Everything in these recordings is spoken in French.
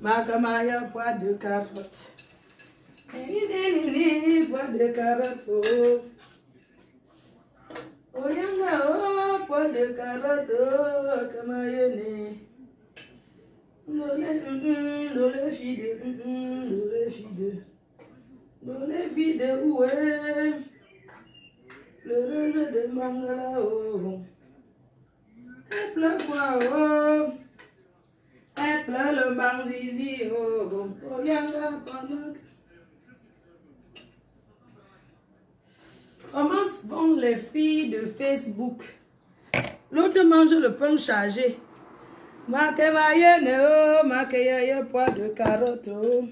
Makamaya pois de carotte. Pois de carotte. Oh yanga oh pois de carotte. Kamayene. Dole fide. Dole fide où est l'heureuse de Mangala oh. Elle pleure quoi oh. Elle pleure le banzizi oh. Oh yanga pendant. Comment vont les filles de Facebook? L'autre mange le pain chargé. Makemayene oh, makeyaya pois de carotte oh.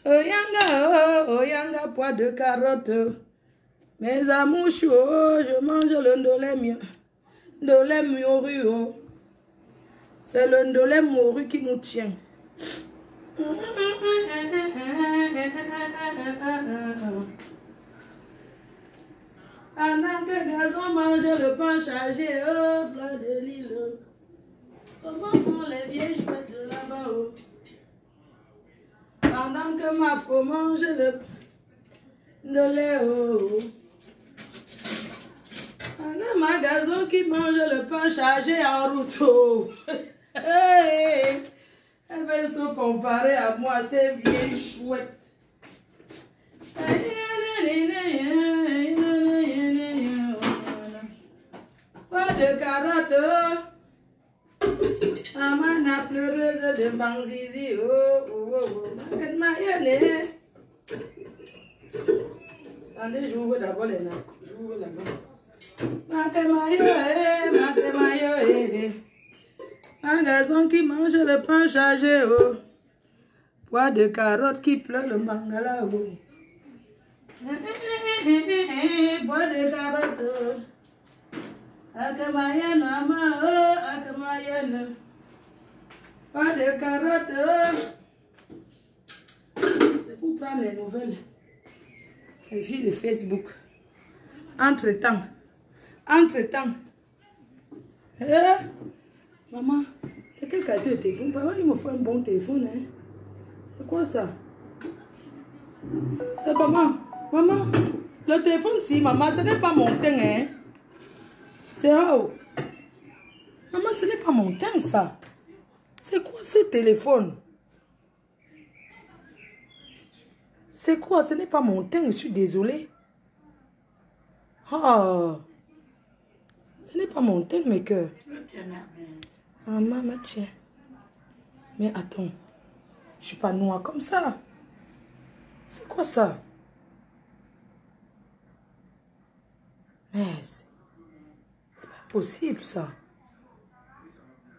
Oh yanga pois de carotte. Mes amours chauds, je mange le ndolé mouru oh. C'est le ndolé mouru qui nous tient. Pendant que gazon mange le pain chargé, oh, fleur de l'île. Comment font les vieilles chouettes de là-bas, oh? Pendant que ma faux mange le lait, oh. Un magasin qui mange le pain chargé en route, oh. Hey, elle veut se comparer à moi, ces vieilles chouettes. Pas de carotte, maman a pleureuse de banzizi, oh, oh, oh, attendez, j'ouvre d'abord les nacs. J'ouvre là-bas. Makemayo, un gazon qui mange le pain chargé, oh. Pois de carotte qui pleure le mangala, oh. Pois de carotte, oh. Akemayen, maman, oh, akemayen. Pois de carotte, oh. C'est pour prendre les nouvelles. Les filles de Facebook. Entre-temps. Maman, c'est quel qualité de téléphone? Papa, il me faut un bon téléphone, hein. C'est quoi ça? C'est comment? Maman, le téléphone, si, maman, ce n'est pas mon teint, hein. C'est haut. Maman, ce n'est pas mon teint, ça. C'est quoi ce téléphone? C'est quoi? Ce n'est pas mon teint, je suis désolée. Oh. Ce n'est pas mon teint, mes cœurs. Maman, me tiens. Mais attends. Je suis pas noire comme ça. C'est quoi ça? Mais c'est pas possible, ça.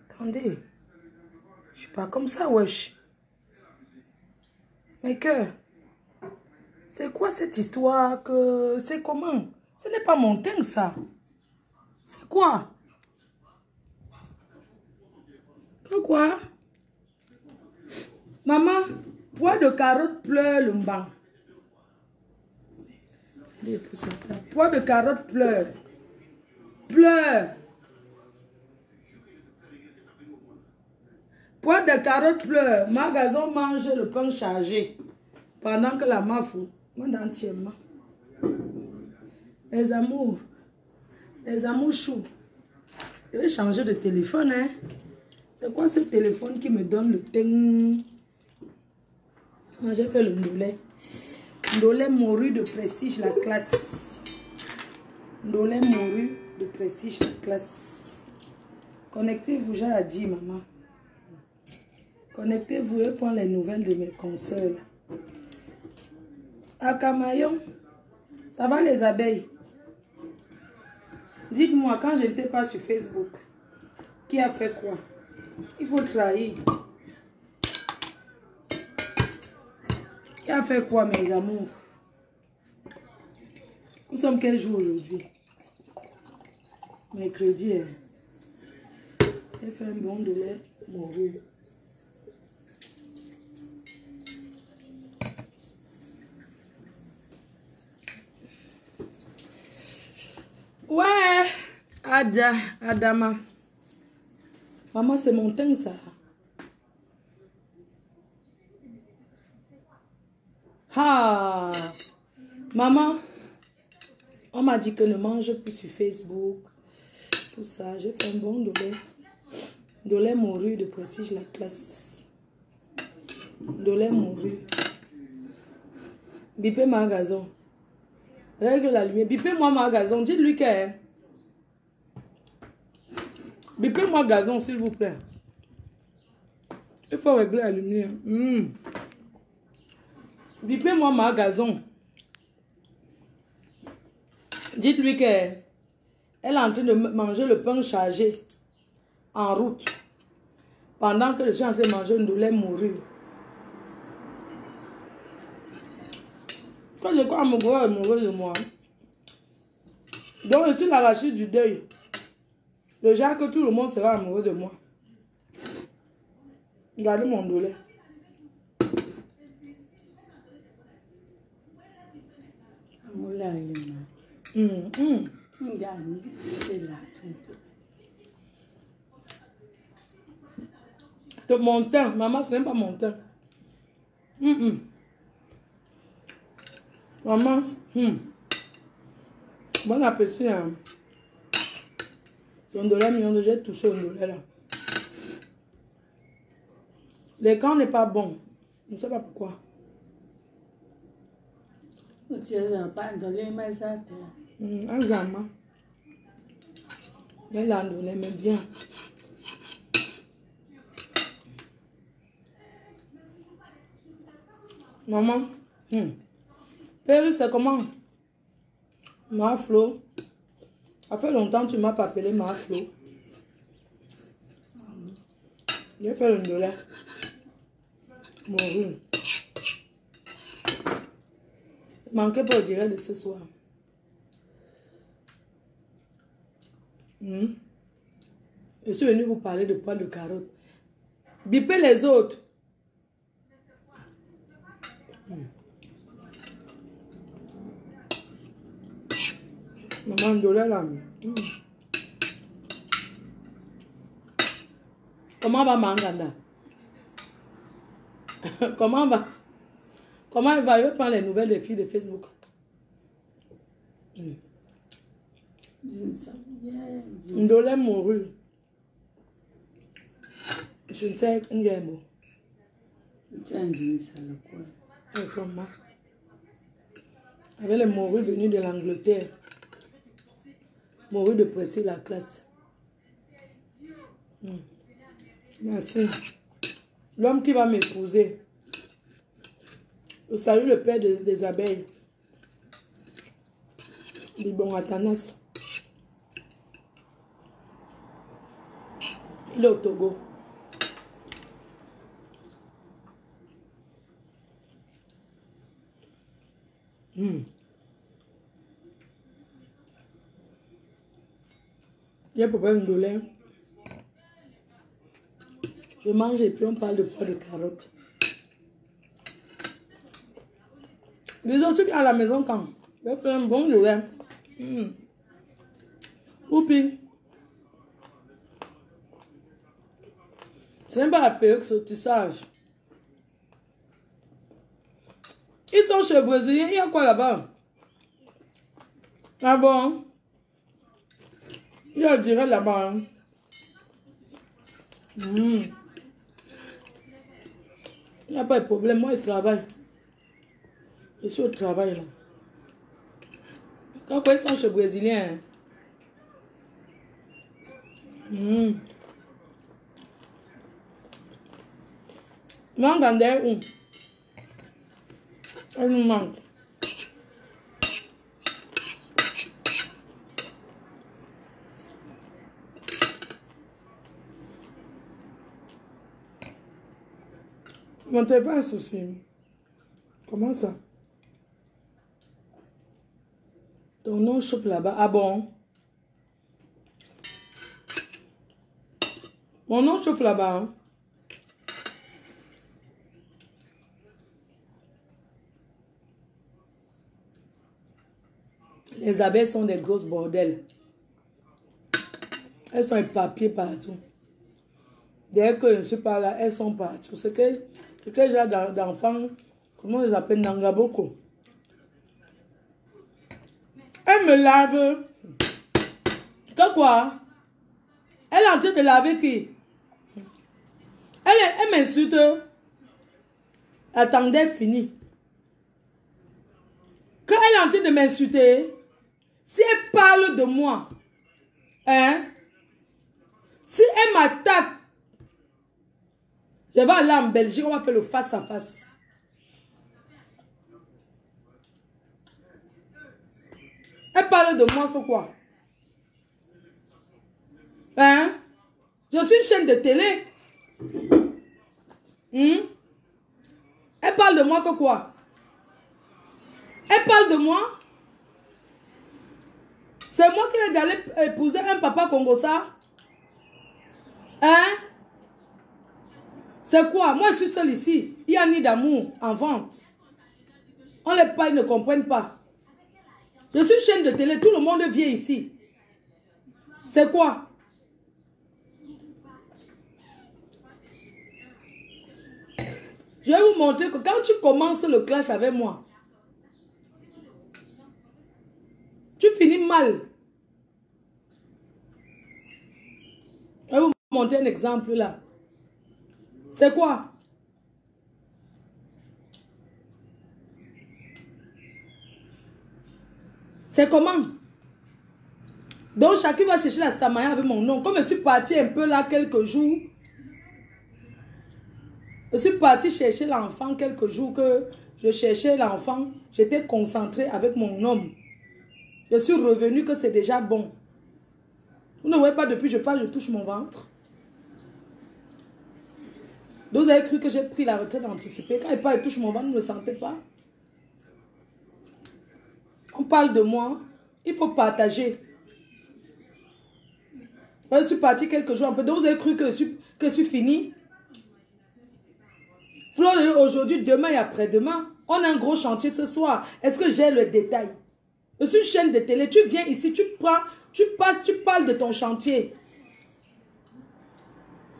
Attendez. Je suis pas comme ça, wesh. Mes cœurs. C'est quoi cette histoire que... C'est comment? Ce n'est pas mon teint, ça. C'est quoi? Quoi? Maman, pois de carotte pleure le mbang. Pois de carotte pleure. Pleure. Pois de carotte pleure. Magasin mange le pain chargé. Pendant que la mafou. Moi entièrement. Les amours choux. Je vais changer de téléphone, hein. C'est quoi ce téléphone qui me donne le teint? Moi, j'ai fait le ndolé. Ndolé mouru de prestige, la classe. Ndolé mouru de prestige, la classe. Connectez-vous, j'ai dit, maman. Connectez-vous et prends les nouvelles de mes consoeurs. À Camaillon, ça va les abeilles? Dites-moi, quand je n'étais pas sur Facebook, qui a fait quoi? Il faut trahir. Qui a fait quoi, mes amours? Nous sommes quel jour aujourd'hui? Mercredi. Hein? J'ai fait un bon de lait morue. Ouais, Adama. Maman, c'est mon teint, ça. Ah, maman, on m'a dit que ne mange plus sur Facebook. Tout ça, j'ai fait un bon de lait morue de Prestige la classe. De lait morue. Bipez ma gazon. Règle la lumière. Bipez-moi ma gazon. Dites-lui que... Bipez-moi gazon, s'il vous plaît. Il faut régler la lumière. Bipez-moi ma gazon. Dites-lui que elle est en train de manger le pain chargé en route. Pendant que je suis en train de manger une lait morue. Quand je crois amoureux de moi. Donc je suis l'arraché du deuil. Le genre que tout le monde sera amoureux de moi. Regardez mon dolé. Mon teint, maman, ce n'est pas mon teint. Maman, bon appétit. Hein. Son dolé mignon, j'ai touché au dolé là. L'écran n'est pas bon. Je ne sais pas pourquoi. Un zaman. Mais là, on l'aime bien. Maman, Père, c'est comment? Ma Flo. Ça fait longtemps que tu ne m'as pas appelé ma Flo. J'ai fait le dolé. Morue. Manquez pas au direct de ce soir. Je suis venue vous parler de poils de carotte. Bipez les autres. Maman dolé là. Comment va Manganda? Comment va? Comment elle va? Je vais prendre les nouvelles des filles de Facebook. Ndolé morue. Je ne sais pas un mot. Comment? Avec les morues venues de l'Angleterre. Morue de Prestige la classe. Merci. L'homme qui va m'épouser. Je salue le père des abeilles. Du bon Atanas. Il est au Togo. J'ai préparé une douleur. Je mange et puis on parle de poids de carottes. Les autres viennent à la maison quand? J'ai fait un bon douleur. Oupi. C'est pas la perruque, ce tissage. Ils sont chez les Brésiliens. Il y a quoi là-bas? Ah bon? Il y a le direct là-bas. Il n'y a pas de problème. Moi, je travaille. Je suis au travail là. Quand ils sont chez les Brésiliens. Mangue en d'air où? Elle nous manque. Mon téléphone a un souci. Comment ça? Ton nom chope là-bas. Ah bon? Mon nom chauffe là-bas. Hein? Les abeilles sont des grosses bordels. Elles sont éparpillées partout. Dès que je ne suis pas là, elles sont partout. C'est que j'ai d'enfants, comment on les appelle, Nangaboko. Elle me lave. Que quoi? Elle est en train de laver qui? Elle m'insulte. Attendez, fini. Quand elle est en train de m'insulter, si elle parle de moi, hein, si elle m'attaque, je vais aller en Belgique, on va faire le face à face. Elle parle de moi que quoi? Hein? Je suis une chaîne de télé. Elle parle de moi que quoi? Elle parle de moi? C'est moi qui vais aller épouser un papa congossa? Hein? C'est quoi? Moi, je suis seule ici. Il y a ni d'amour en vente. On les parle, ils ne comprennent pas. Je suis une chaîne de télé. Tout le monde vient ici. C'est quoi? Je vais vous montrer que quand tu commences le clash avec moi, tu finis mal. Je vais vous montrer un exemple là. C'est quoi? C'est comment? Donc chacun va chercher la stamaya avec mon nom. Comme je suis partie un peu là quelques jours, je suis partie chercher l'enfant quelques jours que je cherchais l'enfant. J'étais concentrée avec mon homme. Je suis revenue que c'est déjà bon. Vous ne voyez pas depuis que je parle, je touche mon ventre. Donc vous avez cru que j'ai pris la retraite anticipée. Quand il parle, je touche mon ventre, vous ne le sentez pas. On parle de moi. Il faut partager. Je suis partie quelques jours un peu. Donc vous avez cru que je suis finie. Flo, aujourd'hui, demain et après-demain, on a un gros chantier ce soir. Est-ce que j'ai le détail? Je suis une chaîne de télé. Tu viens ici, tu prends, tu passes, tu parles de ton chantier.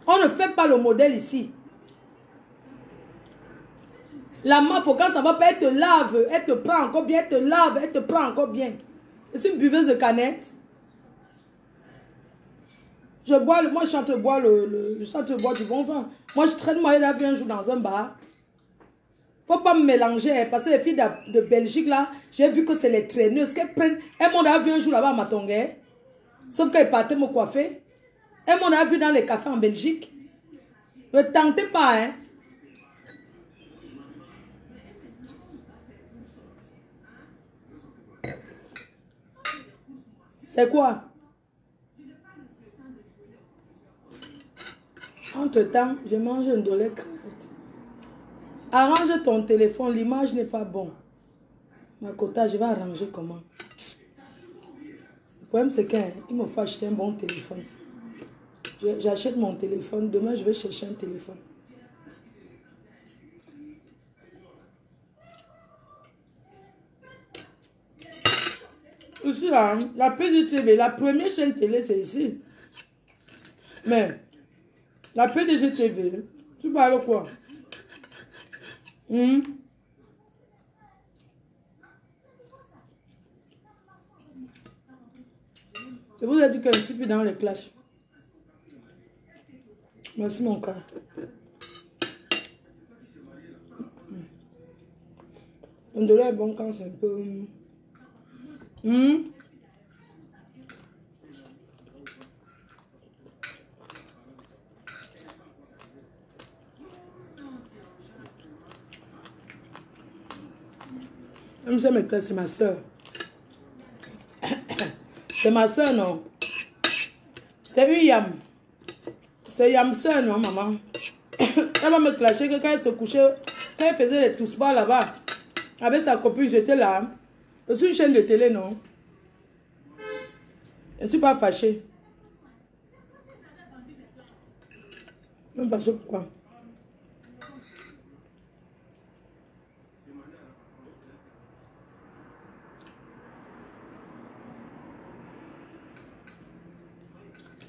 On ne fait pas le modèle ici. La meuf, quand ça va pas, elle te lave, elle te prend encore bien, elle te lave, elle te prend encore bien. Je suis une buveuse de canettes. Je bois, moi je suis en train de boire du bon vin. Moi je traîne moi la vie un jour dans un bar. Faut pas me mélanger, parce que les filles de Belgique là, j'ai vu que c'est les traîneuses qu'elles prennent. Elles m'ont vu un jour là-bas à Matongué. Sauf qu'elles partaient me coiffer. Elles m'ont vu dans les cafés en Belgique. Ne tentez pas, hein. C'est quoi? Entre-temps, je mange un dollar crevette. Arrange ton téléphone, l'image n'est pas bonne. Ma quota, je vais arranger comment? Le problème, c'est qu'il me faut acheter un bon téléphone. J'achète mon téléphone. Demain, je vais chercher un téléphone. Ici, là, la PGTV, la première chaîne télé, c'est ici. Mais, la PDGTV, tu parles quoi? Je vous ai dit que je ne suis plus dans les clashs. Merci mon cœur. Un dollar est bon quand c'est un peu... C'est ma soeur. C'est ma soeur, non? C'est une yam. C'est yam soeur, non, maman? Elle va me clasher que quand elle se couchait, quand elle faisait les tous-bas là-bas, avec sa copine, j'étais là. Je suis une chaîne de télé, non? Je ne suis pas fâchée. Je ne suis pas fâchée pourquoi?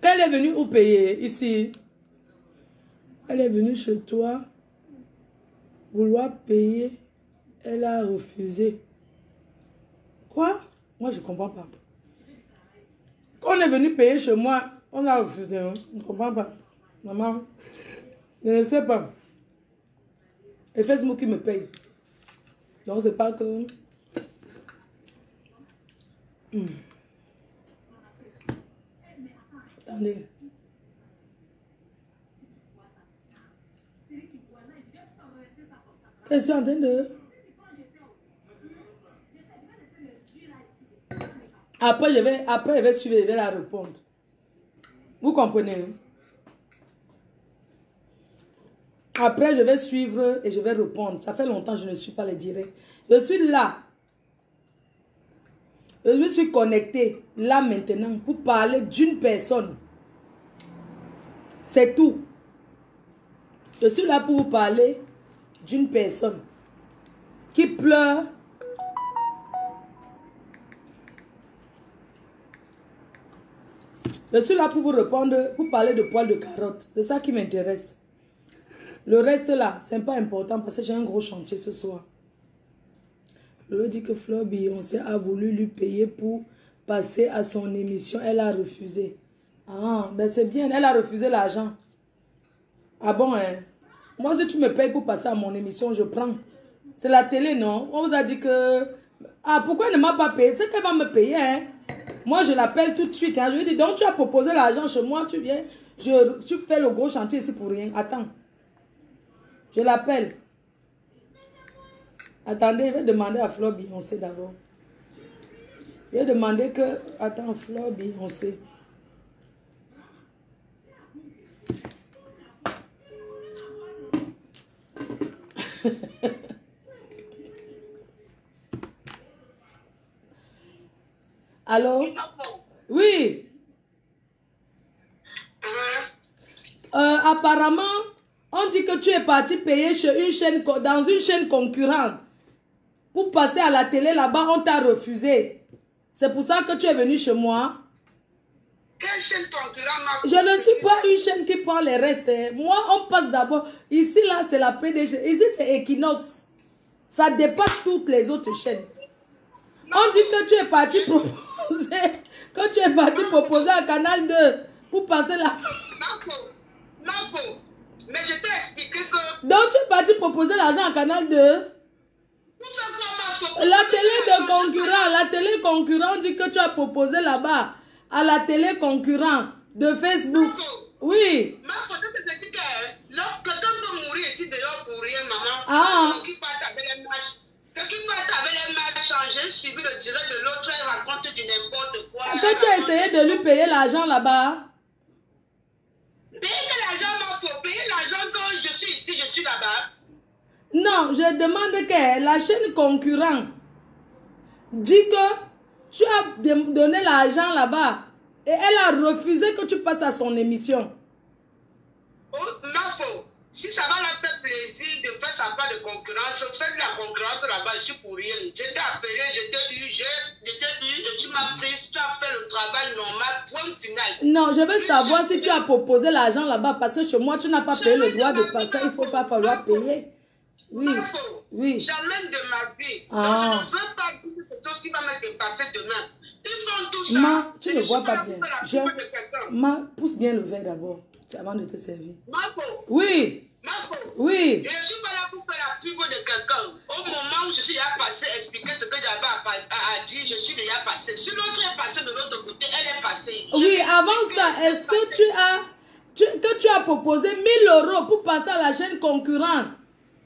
Quand elle est venue où payer? Ici. Elle est venue chez toi. Vouloir payer. Elle a refusé. Quoi? Moi, je ne comprends pas. Quand on est venu payer chez moi, on a refusé. Hein? Je ne comprends pas. Maman, je ne sais pas. Et Facebook qui me paye. Donc, c'est pas que... Attendez. Je suis en train de... Après, je vais suivre, je vais la répondre. Vous comprenez? Après, je vais suivre et je vais répondre. Ça fait longtemps que je ne suis pas les directs. Je suis là. Je me suis connecté là maintenant pour parler d'une personne. C'est tout. Je suis là pour vous parler d'une personne qui pleure. Je suis là pour vous répondre, pour parler de poils de carotte. C'est ça qui m'intéresse. Le reste là, c'est pas important parce que j'ai un gros chantier ce soir. Je dis que Fleur Beyoncé a voulu lui payer pour passer à son émission. Elle a refusé. Ah, ben c'est bien, elle a refusé l'argent. Ah bon, hein? Moi, si tu me payes pour passer à mon émission, je prends. C'est la télé, non? On vous a dit que... Ah, pourquoi elle ne m'a pas payé? C'est qu'elle va me payer, hein? Moi, je l'appelle tout de suite. Hein? Je lui dis, donc tu as proposé l'argent chez moi, tu viens. Tu fais le gros chantier ici pour rien. Attends. Je l'appelle. Attendez, je vais demander à Fleur Beyoncé d'abord. Je vais demander que... Attends, Fleur Beyoncé. Allô? Oui. Apparemment, on dit que tu es parti payer chez une chaîne, dans une chaîne concurrente. Pour passer à la télé là-bas, on t'a refusé. C'est pour ça que tu es venu chez moi. Quelle chaîne concurrente? Je ne suis pas une chaîne qui prend les restes. Moi, on passe d'abord. Ici, là, c'est la PDG. Ici, c'est Equinox. Ça dépasse toutes les autres chaînes. Non. On dit que tu es parti proposer. Que tu es parti proposer à Canal 2 pour passer là. Non, faux. Mais je t'ai expliqué que... Donc, tu es parti proposer l'argent à Canal 2. Tout simplement, la télé de concurrent. La télé concurrent dit que tu as proposé là-bas. À la télé concurrent de Facebook. Oui. Ma faute, c'est que quelqu'un peut mourir ici dehors pour rien, maman. Ah. Quelqu'un part avec les matchs, changer, suivi le direct de l'autre, elle raconte du n'importe quoi. Que tu as essayé de lui payer l'argent là-bas? Payer l'argent, ma faute. Payer l'argent quand je suis ici, je suis là-bas. Non, je demande que la chaîne concurrente dit que tu as donné l'argent là-bas et elle a refusé que tu passes à son émission. Oh, ma faute. Si ça va leur faire plaisir de faire sa part de concurrence, faites la concurrence là-bas, je suis pour rien. Je t'ai appelé, je t'ai eu, et tu m'as pris, tu as fait le travail normal, point final. Non, je veux savoir si tu as proposé l'argent là-bas parce que chez moi, tu n'as pas payé le droit de passer, il ne faut pas falloir payer. Oui, oui. Jamais de ma vie. Donc, je ne veux pas dire quelque chose qui va me dépasser demain. Ils font tout ça. Ma, tu ne vois pas bien. Ma, pousse bien le verre d'abord, avant de te servir. Oui. Oui. Je ne suis pas là pour faire la pub de quelqu'un. Au moment où je suis déjà passé, expliquer ce que j'avais à dire, je suis déjà passé. Si l'autre est passé de l'autre côté, elle est passée. Oui, avant ça, est-ce que tu as proposé 1 000 € pour passer à la chaîne concurrente?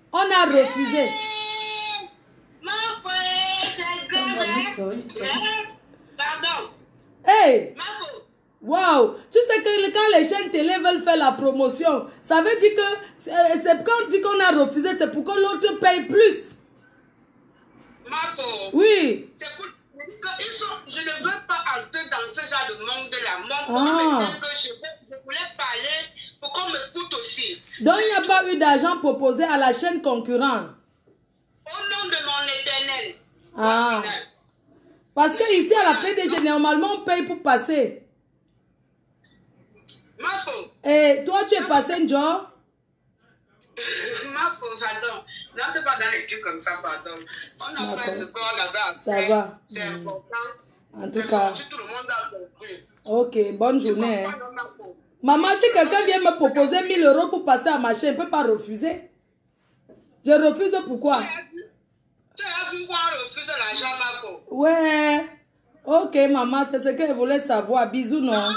On a refusé. Ma frère, Pardon. Hey! Ma faute. Waouh! Tu sais que quand les chaînes télé veulent faire la promotion, ça veut dire que c'est quand on dit qu'on a refusé, c'est pour que l'autre paye plus. Ma faute. Oui. C'est pour je ne veux pas entrer dans ce genre de monde-là. Mon me dit que je voulais parler pour qu'on m'écoute aussi. Donc il n'y a pas eu d'argent proposé à la chaîne concurrente. Au nom de mon éternel. Ah. Parce que ici à la PDG, normalement on paye pour passer. Ma faute. Et toi tu es passé, Joe? Ma faute, pardon. N'entre pas dans les trucs comme ça, pardon. On a fait ce qu'on avait à faire. Ça va. C'est important. En tout cas. Tout le monde a compris. Ok, bonne journée. Hein. Maman, si quelqu'un vient me proposer 1000 € pour passer à ma chaîne, je ne peux pas refuser. Je refuse pourquoi? Tu as vu quoi refuser l'argent, ma faute? Ouais. Ok, maman, c'est ce qu'elle voulait savoir. Bisous, non?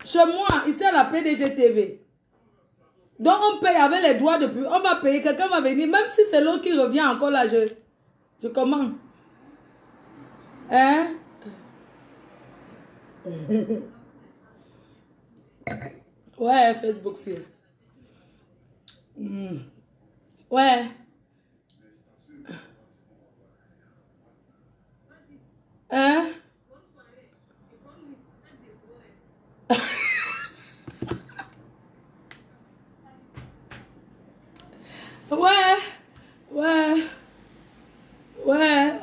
Chez moi, ici à la PDG TV. Donc, on paye avec les droits de pub. On va payer, quelqu'un va venir. Même si c'est l'autre qui revient encore là, je commande. Hein? Ouais, Facebook, c'est. Ouais. Hein? Ouais.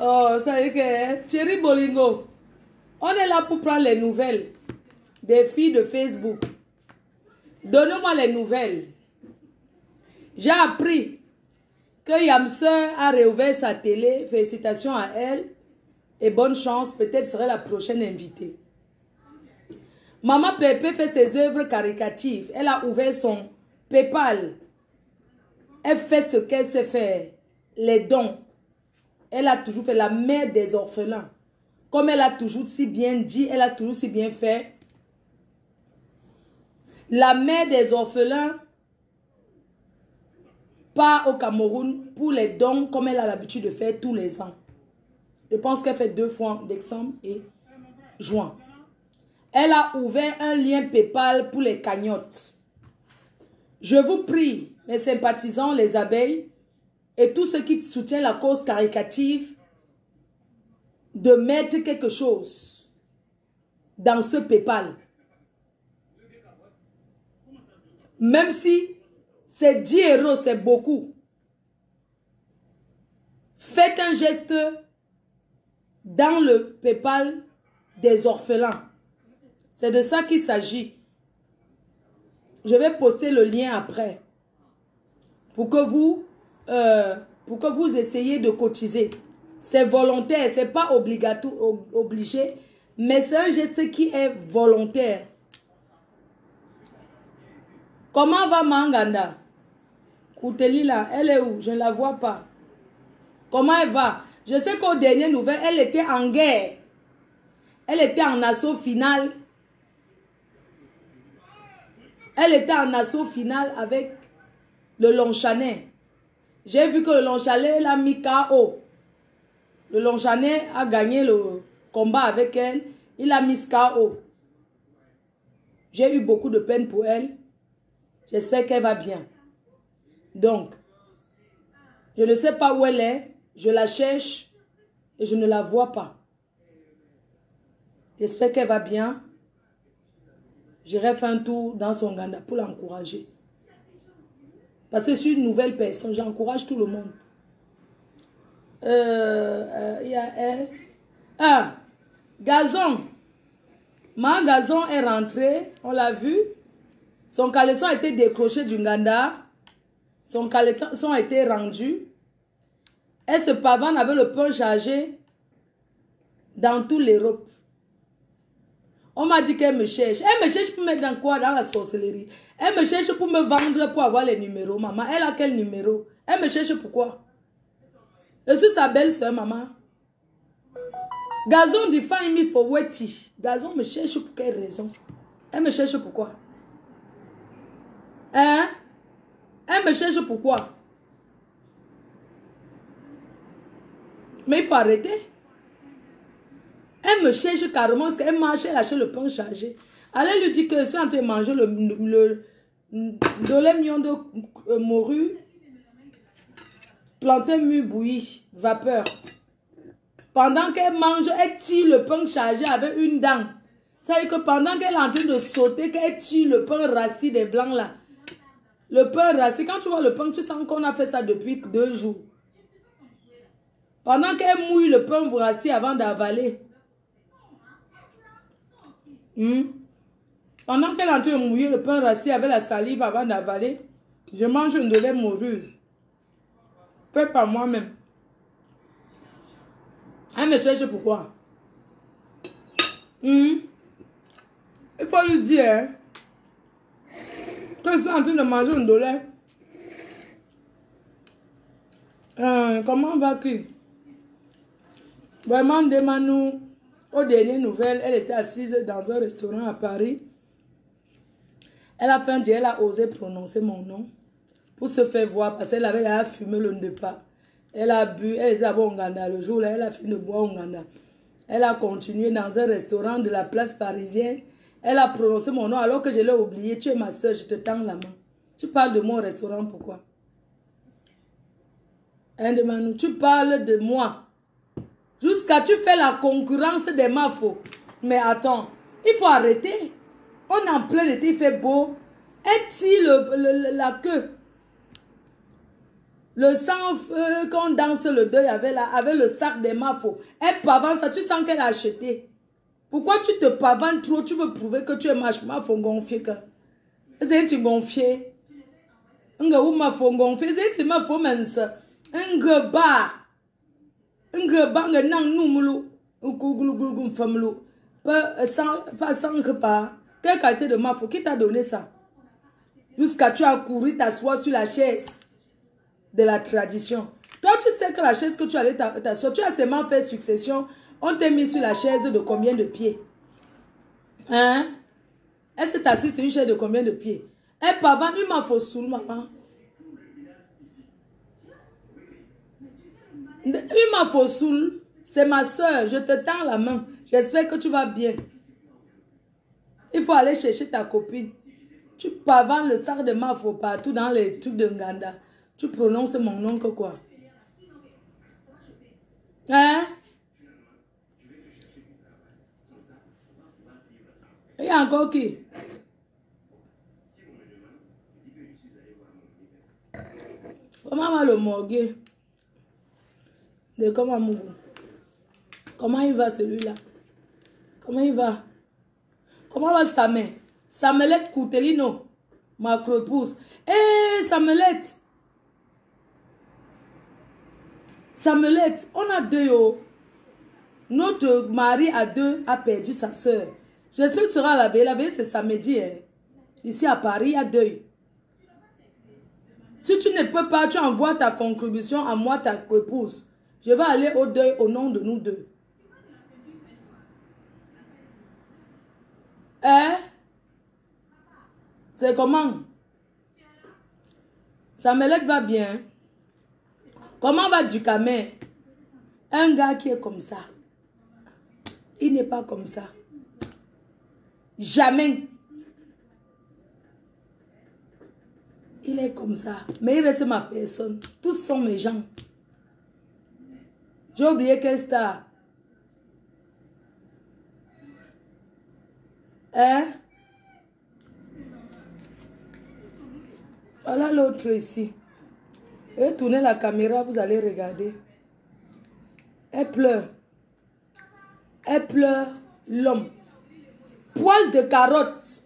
Oh, ça y est que Thierry Bolingo. On est là pour prendre les nouvelles des filles de Facebook. Donnez-moi les nouvelles. J'ai appris que Yamse a réouvert sa télé. Félicitations à elle. Et bonne chance. Peut-être serait la prochaine invitée. Maman Pépé fait ses œuvres caricatives. Elle a ouvert son PayPal. Elle fait ce qu'elle sait faire. Les dons. Elle a toujours fait la mère des orphelins. Comme elle a toujours si bien dit, elle a toujours si bien fait. La mère des orphelins part au Cameroun pour les dons comme elle a l'habitude de faire tous les ans. Je pense qu'elle fait 2 fois, décembre et juin. Elle a ouvert un lien PayPal pour les cagnottes. Je vous prie, mes sympathisants, les abeilles, et tous ceux qui soutiennent la cause caricative, de mettre quelque chose dans ce PayPal. Même si c'est 10 €, c'est beaucoup. Faites un geste dans le PayPal des orphelins. C'est de ça qu'il s'agit. Je vais poster le lien après. Pour que vous essayiez de cotiser. C'est volontaire, c'est pas obligatoire, obligé, mais c'est un geste qui est volontaire. Comment va Manganda? Kouteli là, elle est où? Je ne la vois pas. Comment elle va? Je sais qu'aux dernières nouvelles, elle était en guerre. Elle était en assaut final. Elle était en assaut final avec le Longchanais. J'ai vu que le Longchanais l'a mis KO. Le Longchanais a gagné le combat avec elle. Il a mis KO. J'ai eu beaucoup de peine pour elle. J'espère qu'elle va bien. Donc, je ne sais pas où elle est. Je la cherche et je ne la vois pas. J'espère qu'elle va bien. J'irai faire un tour dans son Ganda pour l'encourager. Parce que je suis une nouvelle personne. J'encourage tout le monde. Il y a elle. Ah, Gazon. Ma Gazon est rentrée. On l'a vu. Son caleçon a été décroché du Nganda. Son caleçon a été rendu. Elle se pavane avec le pain chargé dans toute l'Europe. On m'a dit qu'elle me cherche. Elle me cherche pour mettre dans quoi? Dans la sorcellerie. Elle me cherche pour me vendre, pour avoir les numéros. Maman, elle a quel numéro? Elle me cherche pourquoi? Je suis sa belle-sœur, maman. Gazon define me for weti. Gazon me cherche pour quelle raison? Elle me cherche pourquoi? Hein? Elle me cherche pourquoi? Mais il faut arrêter. me cherche carrément parce qu'elle marche, elle achète le pain chargé. Allez lui dire que je suis en train de manger le lait mignon de morue, plantain mûr bouilli, vapeur. Pendant qu'elle mange, elle tire le pain chargé avec une dent. Ça veut dire que pendant qu'elle est en train de sauter, qu'elle tire le pain rassis des blancs là. Le pain rassis, quand tu vois le pain, tu sens qu'on a fait ça depuis 2 jours. Pendant qu'elle mouille le pain rassis avant d'avaler. Pendant qu'elle est en train de mouiller le pain rassis avec la salive avant d'avaler, je mange une de lait morue. Fait par moi-même. Elle me cherche pourquoi. Il faut lui dire hein, que je suis en train de manger une de lait. Comment va-t-il? Vraiment, demande-nous. Aux dernières nouvelles, elle était assise dans un restaurant à Paris. Elle a fait un dia, elle a osé prononcer mon nom pour se faire voir parce qu'elle avait fumé le ndepa. Elle a bu, elle était d'abord au Nganda. Le jour là, elle a fini de boire au Nganda. Elle a continué dans un restaurant de la place parisienne. Elle a prononcé mon nom alors que je l'ai oublié. Tu es ma soeur, je te tends la main. Tu parles de mon restaurant, pourquoi? Demande-nous, tu parles de moi. Jusqu'à tu fais la concurrence des mafos. Mais attends, il faut arrêter. On est en plein été, il fait beau. Elle tire la queue. Le sang, quand on danse le deuil avec le sac des mafos. Elle pavane ça, tu sens qu'elle a acheté. Pourquoi tu te pavanes trop? Tu veux prouver que tu es mafo gonfié. C'est tu gonfié. Nga ou mafo gonfié, c'est tu mafo mense. Nga ba nga nang numulu. Pas sans repas. Quelle qualité de mafo? Qui t'a donné ça? Jusqu'à tu as couru t'asseoir sur la chaise de la tradition. Toi, tu sais que la chaise que tu allais t'asseoir, tu as seulement fait succession. On t'a mis sur la chaise de combien de pieds? Hein? Elle s'est assise sur une chaise de combien de pieds? Elle pavane, il m'a fait sous maman. Il m'a fait sous. C'est ma soeur, je te tends la main. J'espère que tu vas bien. Il faut aller chercher ta copine. Tu pavanes le sac de mafo partout dans les trucs de Nganda. Tu prononces mon nom que quoi? Hein? Il y a encore qui? Comment va le morgue? De comment Mougou? Comment il va celui-là? Comment il va? Comment va Samé? Samelette Coutelino, ma crepousse. Eh, Samelette! Samelette, on a 2 yo. Notre mari à 2 a perdu sa soeur. J'espère que tu seras à la veille. La veille, c'est samedi. Hein. Ici à Paris, il y a 2. Si tu ne peux pas, tu envoies ta contribution à moi, ta épouse. Je vais aller au deuil au nom de nous 2. Hein? C'est comment? Samelette va bien. Comment va Ducamé? Un gars qui est comme ça. Il n'est pas comme ça. Jamais. Il est comme ça. Mais il reste ma personne. Tous sont mes gens. J'ai oublié quelle star. Hein? Voilà l'autre ici. Et tournez la caméra, vous allez regarder. Elle pleure. Elle pleure l'homme. Poil de carotte.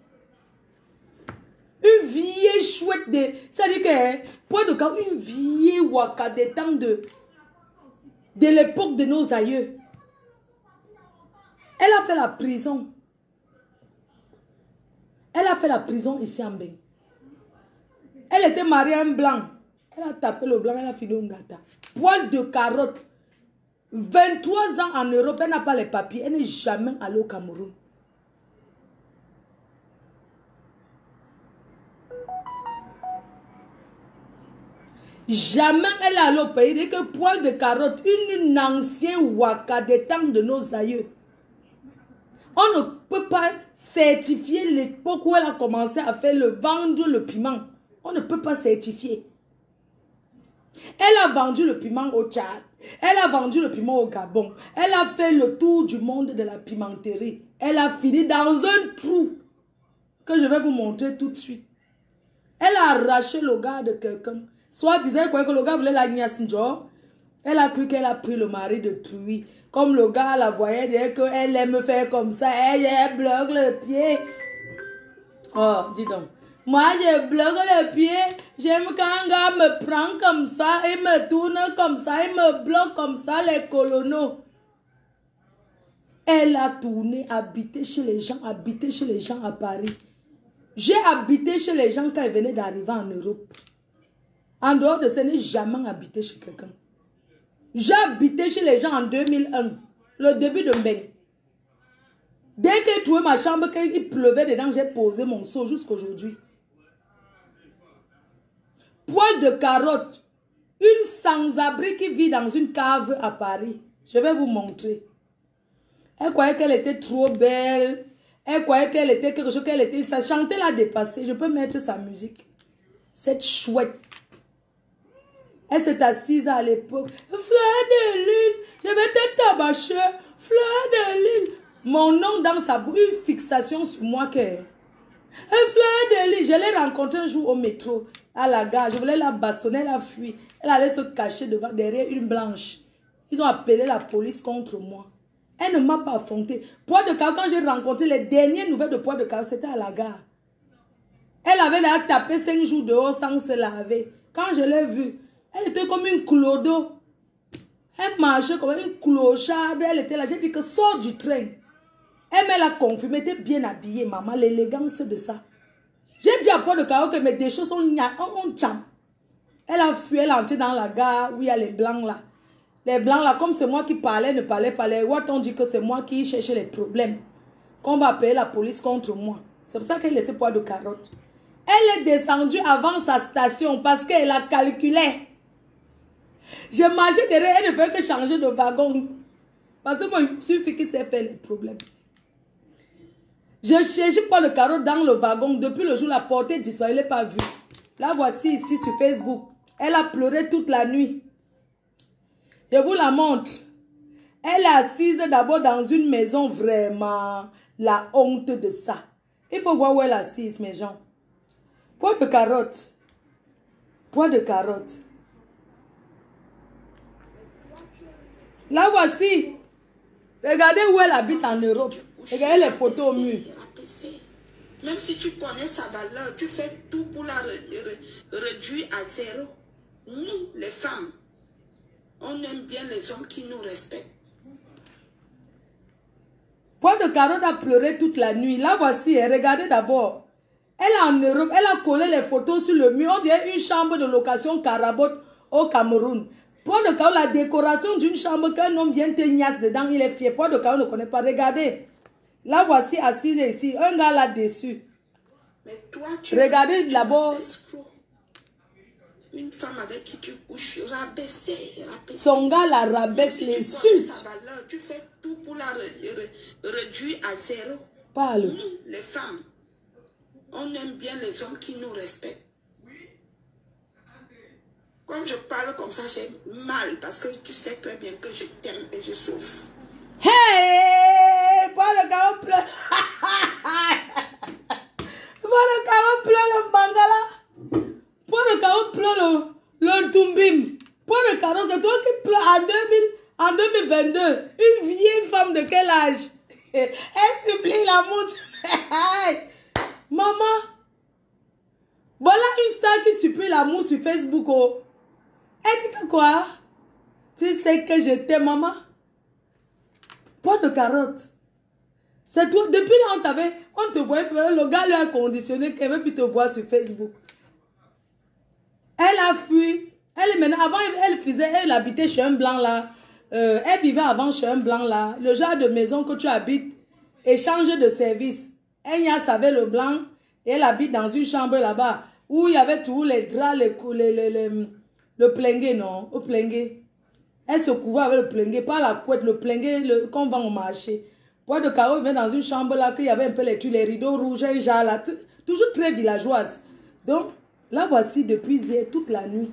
Une vieille chouette de... C'est-à-dire que, poil de carotte, une vieille waka des temps de l'époque de nos aïeux. Elle a fait la prison. Elle a fait la prison ici en Beng. Elle était mariée à un blanc. Elle a tapé le blanc, elle a fini au gâteau. Poil de carotte. 23 ans en Europe, elle n'a pas les papiers. Elle n'est jamais allée au Cameroun. Jamais elle est allée au pays. Dès que poil de carotte, une ancienne waka des temps de nos aïeux. On ne peut pas certifier l'époque où elle a commencé à faire vendre le piment. On ne peut pas certifier. Elle a vendu le piment au Tchad. Elle a vendu le piment au Gabon. Elle a fait le tour du monde de la pimenterie. Elle a fini dans un trou que je vais vous montrer tout de suite. Elle a arraché le gars de quelqu'un. Soit disait que le gars voulait la Niasinjo. Elle a cru qu'elle a pris le mari de Tui. Comme le gars la voyait dire qu'elle aime faire comme ça. Elle bloque le pied. Oh, dis donc. Moi, je bloque le pied. J'aime quand un gars me prend comme ça. Il me tourne comme ça. Il me bloque comme ça, les colonos. Elle a tourné, habité chez les gens à Paris. J'ai habité chez les gens quand ils venaient d'arriver en Europe. En dehors de ça, je n'ai jamais habité chez quelqu'un. J'ai habité chez les gens en 2001, le début de mai. Dès que j'ai trouvé ma chambre, qu'il pleuvait dedans, j'ai posé mon seau jusqu'à aujourd'hui. Poil de carotte, une sans-abri qui vit dans une cave à Paris. Je vais vous montrer. Elle croyait qu'elle était trop belle. Elle croyait qu'elle était quelque chose, qu'elle était... Sa chanter l'a dépassé. Je peux mettre sa musique. Cette chouette. Elle s'est assise à l'époque. Fleur de lune, je vais te tabasser. Fleur de lune. Mon nom dans sa bouche, une fixation sur moi que... Fleur de lune. Je l'ai rencontrée un jour au métro, à la gare. Je voulais la bastonner, elle a fui. Elle allait se cacher derrière une blanche. Ils ont appelé la police contre moi. Elle ne m'a pas affronté. Poids de Caro, quand j'ai rencontré les dernières nouvelles de Poids de Caro, c'était à la gare. Elle avait là tapé 5 jours dehors sans se laver. Quand je l'ai vue, elle était comme une clodo. Elle marchait comme une clocharde. Elle était là. J'ai dit que sors du train. Elle me l'a confirmé. Elle était bien habillée, maman. L'élégance de ça. J'ai dit à Poids de Caro que mes déchets sont en champ. Elle a fui. Elle est entrée dans la gare où il y a les blancs là. Les blancs là, comme c'est moi qui parlais, ne parlaient pas. Les Ouatt ont dit que c'est moi qui cherchais les problèmes. Qu'on va appeler la police contre moi. C'est pour ça qu'elle laissait Poids de carotte. Elle est descendue avant sa station parce qu'elle a calculé. J'ai marché derrière, elle ne fait que changer de wagon. Parce que moi, il suffit qu'il sait faire les problèmes. Je cherchais Poids de carotte dans le wagon. Depuis le jour où la portée disparaît, je ne l'ai pas vue. La voici ici sur Facebook. Elle a pleuré toute la nuit. Je vous la montre. Elle est assise d'abord dans une maison vraiment la honte de ça. Il faut voir où elle est assise, mes gens. Poids de carotte. Poids de carotte. La voici. Regardez où elle habite en Europe. Regardez les photos au mur. Même si tu connais sa valeur, tu fais tout pour la réduire à zéro. Nous, les femmes, on aime bien les hommes qui nous respectent. Poids de carotte a pleuré toute la nuit. La voici, regardez d'abord. Elle est en Europe, elle a collé les photos sur le mur. On dirait une chambre de location Carabot au Cameroun. Poids de carotte, la décoration d'une chambre qu'un homme vient te dedans, il est fier. Poids de carotte ne connaît pas. Regardez. La voici assise ici. Un gars là-dessus. Mais toi, tu regardez d'abord. Une femme avec qui tu couches, rabaissée. Son gars la rabaisse, les suce. Tu fais tout pour la réduire à zéro. Parle. Nous, les femmes, on aime bien les hommes qui nous respectent. Comme je parle comme ça, j'ai mal parce que tu sais très bien que je t'aime et je souffre. Hey! Poids de carotte pleure. Poids de carotte pleure le bangala. Poids de carotte pleure le tumbim. Poids de carotte, c'est toi qui pleures en 2022. Une vieille femme de quel âge? Elle supplie la mousse. Maman. Voilà une star qui supplie la mousse sur Facebook. Oh. Elle dit que quoi? Tu sais que je t'aime, maman. Poids de carotte. C'est toi. Depuis là, on te voyait, le gars lui a conditionné qu'elle veut plus te voir sur Facebook. Elle a fui. Elle est maintenant, avant, elle habitait chez un blanc là. Elle vivait avant chez un blanc là. Le genre de maison que tu habites, échange de service. Elle y a savait le blanc et elle habite dans une chambre là-bas où il y avait tous les draps, le plengué, non? Le plengué. Elle se couvrait avec le plengué, pas la couette, le plengué qu'on vend au marché. Poids de Caro vient dans une chambre là, qu'il y avait un peu les rideaux rouges et genre là, toujours très villageoise. Donc, là voici depuis hier, toute la nuit.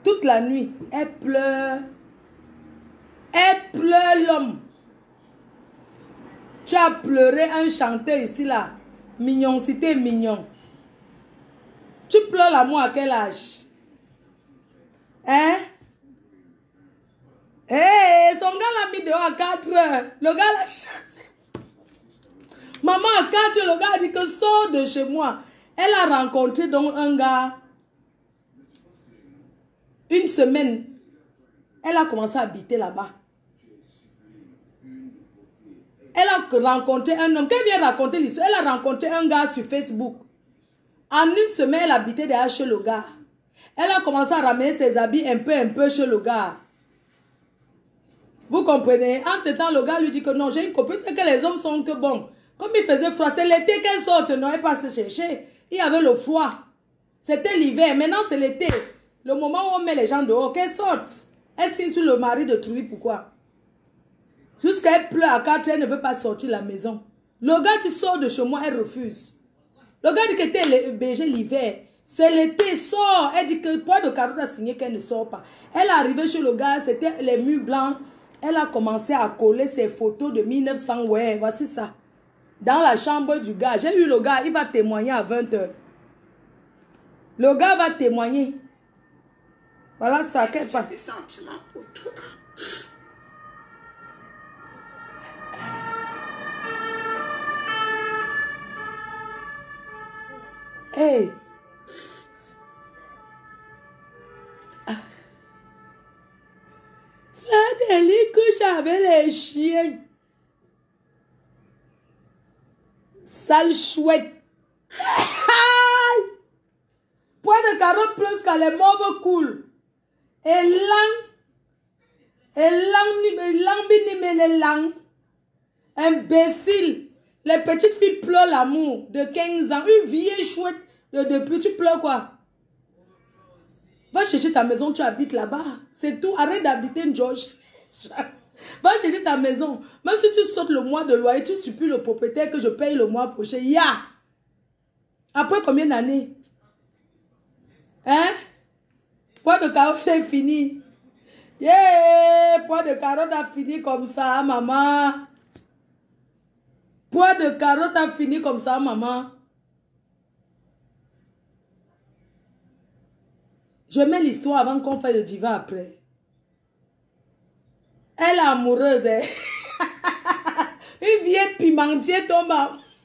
Toute la nuit, elle pleure. Elle pleure l'homme. Tu as pleuré un chanteur ici là. Mignon, c'était mignon. Tu pleures l'amour à quel âge? Hein? Hé, son gars l'a mis dehors à 4 heures. Le gars l'a chassé. Maman, à 4 heures, le gars a dit que sors de chez moi. Elle a rencontré donc un gars. Une semaine. Elle a commencé à habiter là-bas. Elle a rencontré un homme. Quand elle vient raconter l'histoire, elle a rencontré un gars sur Facebook. En une semaine, elle habitait derrière chez le gars. Elle a commencé à ramener ses habits un peu chez le gars. Vous comprenez? Entre temps, le gars lui dit que non, j'ai une copine, c'est que les hommes sont que bons. Comme il faisait froid, c'est l'été qu'elle sorte, non, elle passe chercher. Il y avait le froid. C'était l'hiver, maintenant c'est l'été. Le moment où on met les gens dehors, qu'elle sorte. Elle signe sur le mari de Trouille, pourquoi? Jusqu'à elle pleure à 4 heures, elle ne veut pas sortir de la maison. Le gars qui sort de chez moi, elle refuse. Le gars dit que t'es berger l'hiver. C'est l'été, sort. Elle dit que le poids de carotte a signé qu'elle ne sort pas. Elle est arrivée chez le gars, c'était les murs blancs. Elle a commencé à coller ses photos de 1900. Ouais, voici ça. Dans la chambre du gars. J'ai eu le gars, il va témoigner à 20 h. Le gars va témoigner. Voilà ça. J'ai des sentiments pour toi. Hey. Fladeli couche avec les chiens. Sale chouette. Poids de carotte plus qu'à les mauves cool. Et lang. Imbécile. Les petites filles pleurent l'amour de 15 ans. Une vieille chouette de petit pleure quoi? Va chercher ta maison, tu habites là-bas. C'est tout. Arrête d'habiter George. Va chercher ta maison. Même si tu sautes le mois de loyer, tu supplies le propriétaire que je paye le mois prochain. Ya! Après combien d'années? Hein? Poids de carotte est fini. Yeah! Poids de carotte a fini comme ça, maman. Poids de carotte a fini comme ça, maman. Je mets l'histoire avant qu'on fasse le divan après. Elle est amoureuse, hein? Une vieille pimentier tombe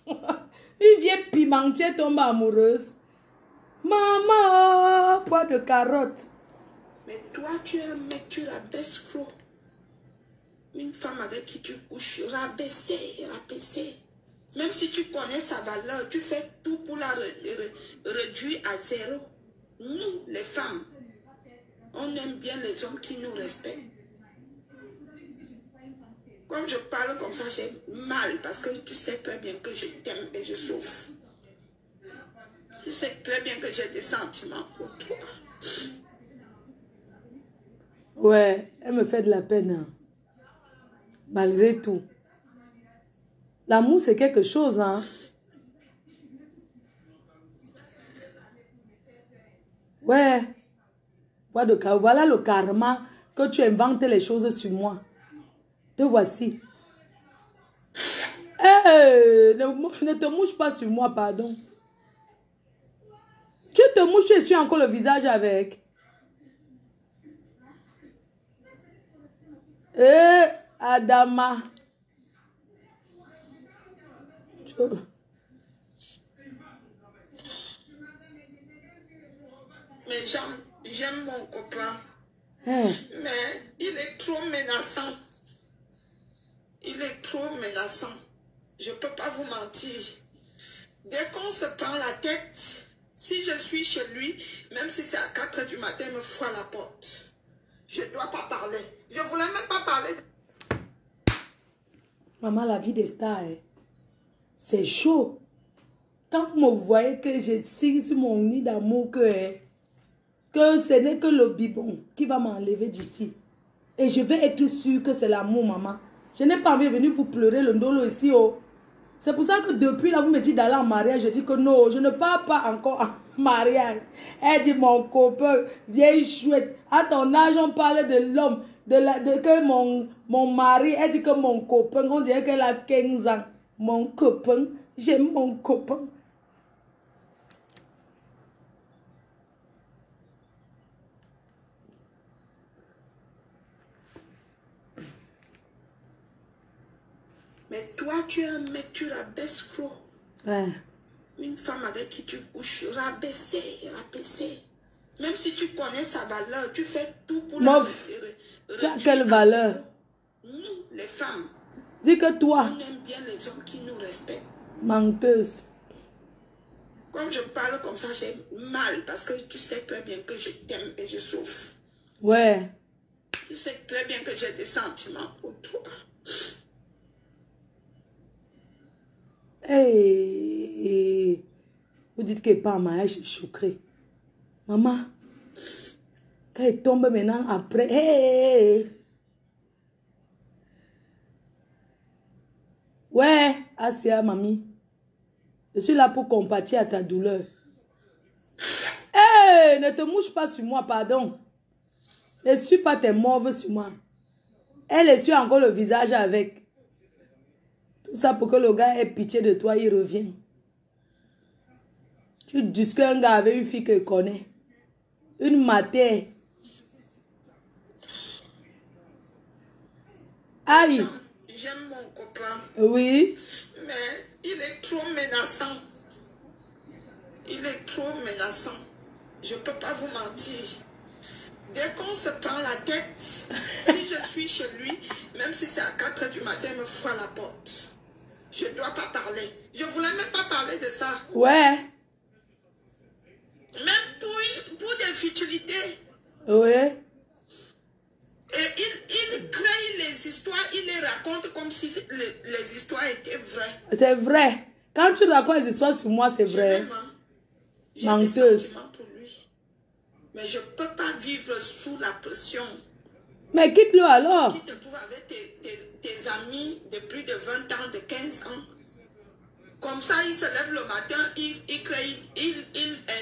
Une vieille pimentier tombe amoureuse. Maman, poids de carotte. Mais toi, tu es un mec, tu rabaisses trop. Une femme avec qui tu couches, rabaisser. Même si tu connais sa valeur, tu fais tout pour la réduire à zéro. Nous, les femmes, on aime bien les hommes qui nous respectent. Quand je parle comme ça, j'ai mal parce que tu sais très bien que je t'aime et je souffre. Tu sais très bien que j'ai des sentiments pour toi. Ouais, elle me fait de la peine. Hein. Malgré tout. L'amour, c'est quelque chose, hein. Ouais. Voilà le karma que tu inventes les choses sur moi. Te voici. Hey, ne te mouche pas sur moi, pardon. Tu te mouches, tu essuies encore le visage avec. Adama. Mais j'aime mon copain. Hey. Mais il est trop menaçant. Il est trop menaçant. Je ne peux pas vous mentir. Dès qu'on se prend la tête, si je suis chez lui, même si c'est à 4 h du matin, il me fout à la porte. Je ne dois pas parler. Je ne voulais même pas parler. Maman, la vie des stars, hein, c'est chaud. Quand vous me voyez que je signe sur mon nid d'amour que ce n'est que le bibon qui va m'enlever d'ici. Et je vais être sûre que c'est l'amour, maman. Je n'ai pas envie de venir pour pleurer le ndolo ici. Oh. C'est pour ça que depuis là, vous me dites d'aller en mariage. Je dis que non, je ne pars pas encore en mariage. Elle dit, mon copain, vieille chouette. À ton âge, on parle de l'homme. Que mon mari, elle dit que mon copain, on dirait qu'elle a 15 ans. Mon copain, j'aime mon copain. Mais toi, tu es un mec, tu rabaisses trop. Ouais. Une femme avec qui tu couches, rabaisser. Même si tu connais sa valeur, tu fais tout pour Mof, tu as quelle valeur? Nous, les femmes, Dis que toi, on aime bien les hommes qui nous respectent. menteuse. Comme je parle comme ça, j'ai mal parce que tu sais très bien que je t'aime et je souffre. Ouais. Tu sais très bien que j'ai des sentiments pour toi. Hey. Vous dites qu'elle n'est pas en mariage, je suis choquée. Maman, quand elle tombe maintenant après, hey. Ouais, Asia, mamie. Je suis là pour compatir à ta douleur. Hey, ne te mouche pas sur moi, pardon. Ne suis pas tes mauves sur moi. Elle essuie encore le visage avec. Tout ça pour que le gars ait pitié de toi, il revient. Tu dis qu'un gars avec une fille qu'il connaît. Une matière. Aïe. J'aime mon copain. Oui. Mais il est trop menaçant. Il est trop menaçant. Je ne peux pas vous mentir. Dès qu'on se prend la tête, si je suis chez lui, même si c'est à 4 h du matin, il me fout à la porte. Je ne dois pas parler. Je ne voulais même pas parler de ça. Ouais. Même pour des futilités. Ouais. Et il crée les histoires, il les raconte comme si les histoires étaient vraies. C'est vrai. Quand tu racontes des histoires sur moi, c'est vrai. J'ai des sentiments pour lui. Mais je ne peux pas vivre sous la pression. Mais quitte-le alors. Qui te trouve avec tes amis de plus de 20 ans, de 15 ans. Comme ça, il se lève le matin, il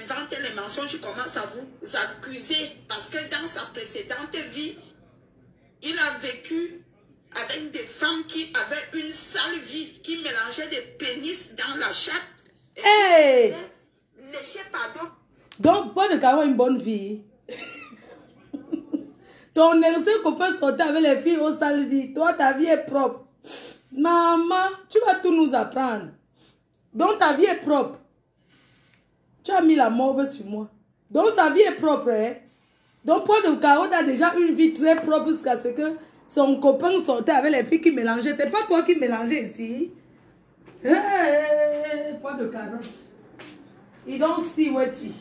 invente les mensonges, il commence à vous accuser. Parce que dans sa précédente vie, il a vécu avec des femmes qui avaient une sale vie, qui mélangeaient des pénis dans la chatte. Hey! Léché par d'autres. Donc, pas de avoir une bonne vie. Ton ancien copain sortait avec les filles aux sales vies. Toi, ta vie est propre. Maman, tu vas tout nous apprendre. Donc, ta vie est propre. Tu as mis la mauve sur moi. Donc, sa vie est propre. Hein? Donc, Paul de Carole a déjà une vie très propre jusqu'à ce que son copain sortait avec les filles qui mélangeaient. C'est pas toi qui mélangeais ici. Hey, Paul de Carole. You don't see what you...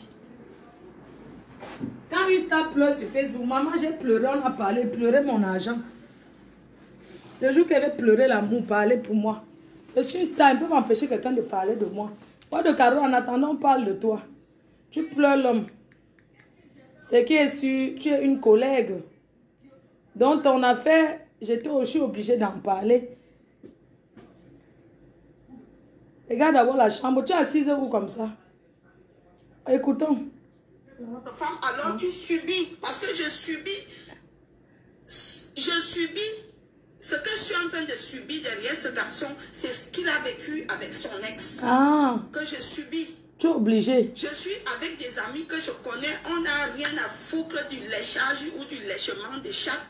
Quand Usta pleure sur Facebook, maman, j'ai pleuré, on a parlé, pleuré mon argent. Le jour qu'elle veut pleurer l'amour, parler pour moi. Je suis une star, elle peut m'empêcher quelqu'un de parler de moi. Moi, de Caro, en attendant, on parle de toi. Tu pleures l'homme. C'est qui est sûr, tu es une collègue. Donc, ton affaire, j'étais aussi obligée d'en parler. Regarde d'abord la chambre. Tu es assise où comme ça? Écoutons. Femme, alors tu subis, parce que je subis ce que je suis en train de subir derrière ce garçon, c'est ce qu'il a vécu avec son ex. Ah. Que je subis. Tu es obligé. Je suis avec des amis que je connais, on n'a rien à foutre du léchage ou du léchement de chatte.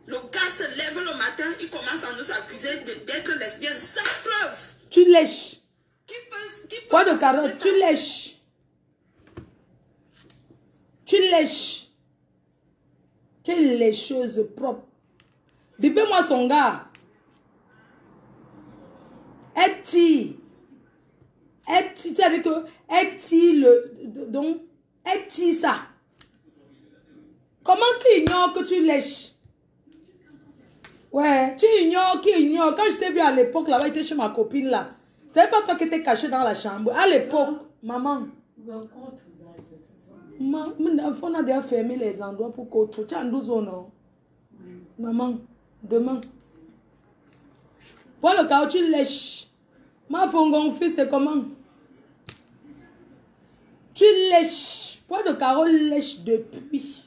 Le gars se lève le matin, il commence à nous accuser d'être lesbienne sans preuve. Tu lèches. Qui peut Quoi de carotte, tu lèches. Tu lèches. Tu es lécheuse propre. Bipez-moi son gars. Elle tire. Elle tire. C'est-à-dire que elle tire le... Donc, elle tire ça. Comment tu ignores que tu lèches? Ouais, tu ignores, qui ignore. Quand je t'ai vu à l'époque, là-bas, j'étais chez ma copine, là. C'est pas toi qui étais caché dans la chambre. À l'époque, maman. On a déjà fermé les endroits pour que tu as 12 ans, non? Maman, demain. Pour le chaos, tu lèches. Ma fongonfi, c'est comment? Tu lèches. Pour le chaos, lèche depuis.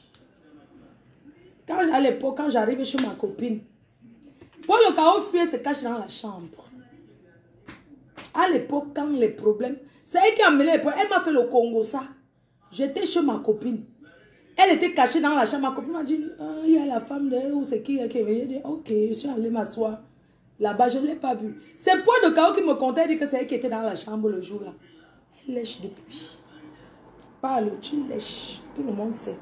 À l'époque, quand j'arrive chez ma copine, pour le chaos, fuir se cache dans la chambre. À l'époque, quand les problèmes, c'est elle qui a amené les problèmes. Elle m'a fait le Congo, ça. J'étais chez ma copine. Elle était cachée dans la chambre. Ma copine m'a dit, il y a la femme de où c'est qui est venu. J'ai dit, ok, je suis allée m'asseoir. Là-bas, je ne l'ai pas vue. C'est Poids de Chaos qui me contait, dit que c'est elle qui était dans la chambre le jour-là. Elle lèche depuis. Parle, tu lèches. Tout le monde sait.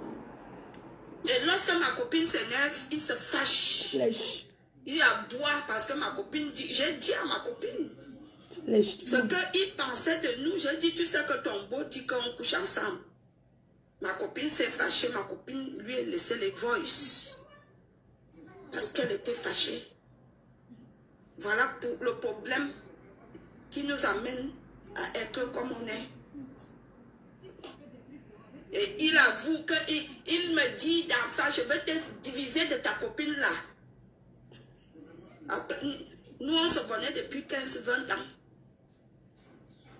Et lorsque ma copine s'énerve, il se fâche. Lèche. Il aboie parce que ma copine dit, j'ai dit à ma copine, lèche. Ce qu'il pensait de nous, j'ai dit, tu sais que ton beau dit qu'on couche ensemble. Ma copine s'est fâchée, ma copine lui a laissé les voices. Parce qu'elle était fâchée. Voilà pour le problème qui nous amène à être comme on est. Et il avoue qu'il me dit d'enfant, je vais te diviser de ta copine là. Après, nous on se connaît depuis 15-20 ans.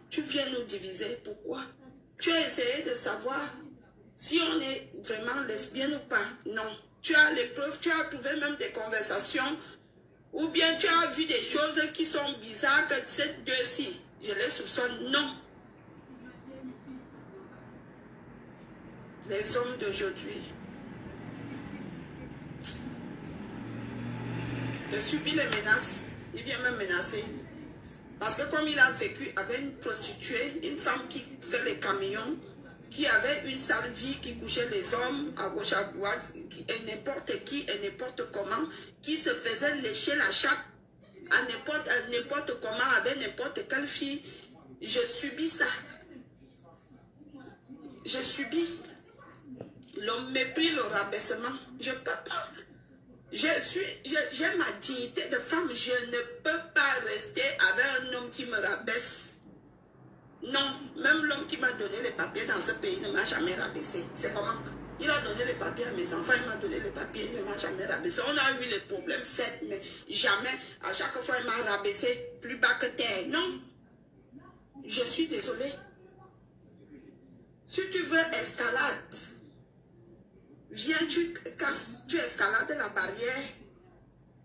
Tu viens nous diviser, pourquoi? Tu as essayé de savoir si on est vraiment lesbienne ou pas? Non. Tu as les preuves, tu as trouvé même des conversations, ou bien tu as vu des choses qui sont bizarres que ces deux-ci, je les soupçonne. Non. Les hommes d'aujourd'hui, je subis les menaces, il vient me menacer. Parce que comme il a vécu avec une prostituée, une femme qui fait les camions, qui avait une sale vie, qui couchait les hommes à gauche à droite, et n'importe qui et n'importe comment, qui se faisait lécher la chatte à n'importe comment, avec n'importe quelle fille, je subis ça. Je subis le mépris, le rabaissement. Je ne peux pas. J'ai ma dignité de femme. Je ne peux pas rester avec un homme qui me rabaisse. Non, même l'homme qui m'a donné les papiers dans ce pays ne m'a jamais rabaissé. C'est comment? Il a donné les papiers à mes enfants, il m'a donné les papiers, il ne m'a jamais rabaissé. On a eu les problèmes, certes, mais jamais, à chaque fois, il m'a rabaissé plus bas que terre. Non, je suis désolée. Si tu veux escalade, viens, tu escalades la barrière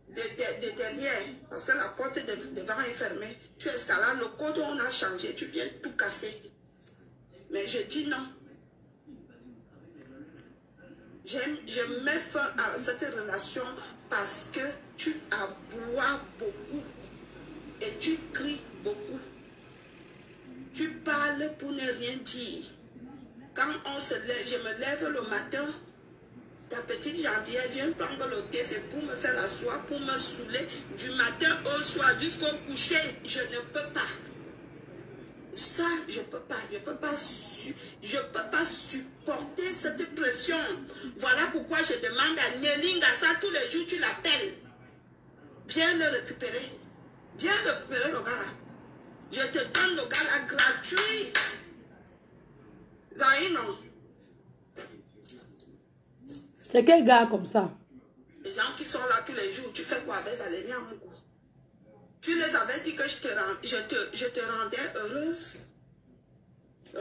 de derrière, parce que la porte devant est fermée. Tu escalades, le code on a changé, tu viens tout casser. Mais je dis non. Je mets fin à cette relation parce que tu aboies beaucoup et tu cries beaucoup. Tu parles pour ne rien dire. Quand on se lève, je me lève le matin, ta petite janvière vient prendre le thé, c'est pour me faire la soie, pour me saouler du matin au soir jusqu'au coucher. Je ne peux pas. Ça, je ne peux pas. Je ne peux pas supporter cette pression. Voilà pourquoi je demande à Nelly Ngassa tous les jours, tu l'appelles. Viens le récupérer. Viens récupérer le gars là. Je te donne le gars là gratuit. Zaïno. C'est quel gars comme ça? Les gens qui sont là tous les jours, tu fais quoi avec Valérie Amoukou? Tu les avais dit que je te rendais heureuse.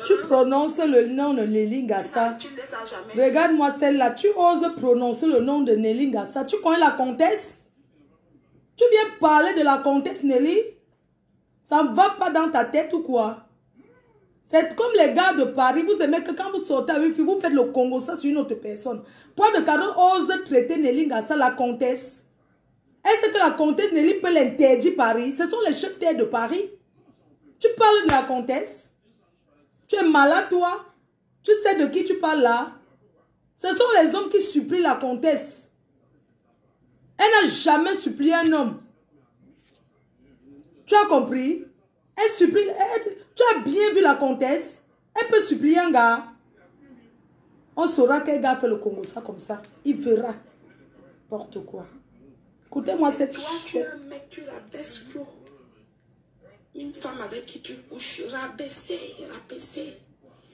Tu prononces le nom de Nelly Ngassa. Tu les as jamais. Regarde-moi celle-là. Tu oses prononcer le nom de Nelly Ngassa. Tu connais la comtesse? Tu viens parler de la comtesse Nelly? Ça ne va pas dans ta tête ou quoi? C'est comme les gars de Paris. Vous aimez que quand vous sortez avec une fille, vous faites le Congo ça sur une autre personne. Poids de Cadeau ose traiter Nelly Ngassa la comtesse. Est-ce que la comtesse Nelly peut l'interdire Paris? Ce sont les chefs terre de Paris. Tu parles de la comtesse? Tu es malade, toi? Tu sais de qui tu parles là? Ce sont les hommes qui supplient la comtesse. Elle n'a jamais supplié un homme. Tu as compris? Elle supplie. Tu as bien vu la comtesse? Elle peut supplier un gars. On saura quel gars fait le Congo ça comme ça. Il verra. N'importe quoi. Écoutez-moi cette Toi, tu es un mec, tu rabaisses trop. Une femme avec qui tu couches, rabaisser.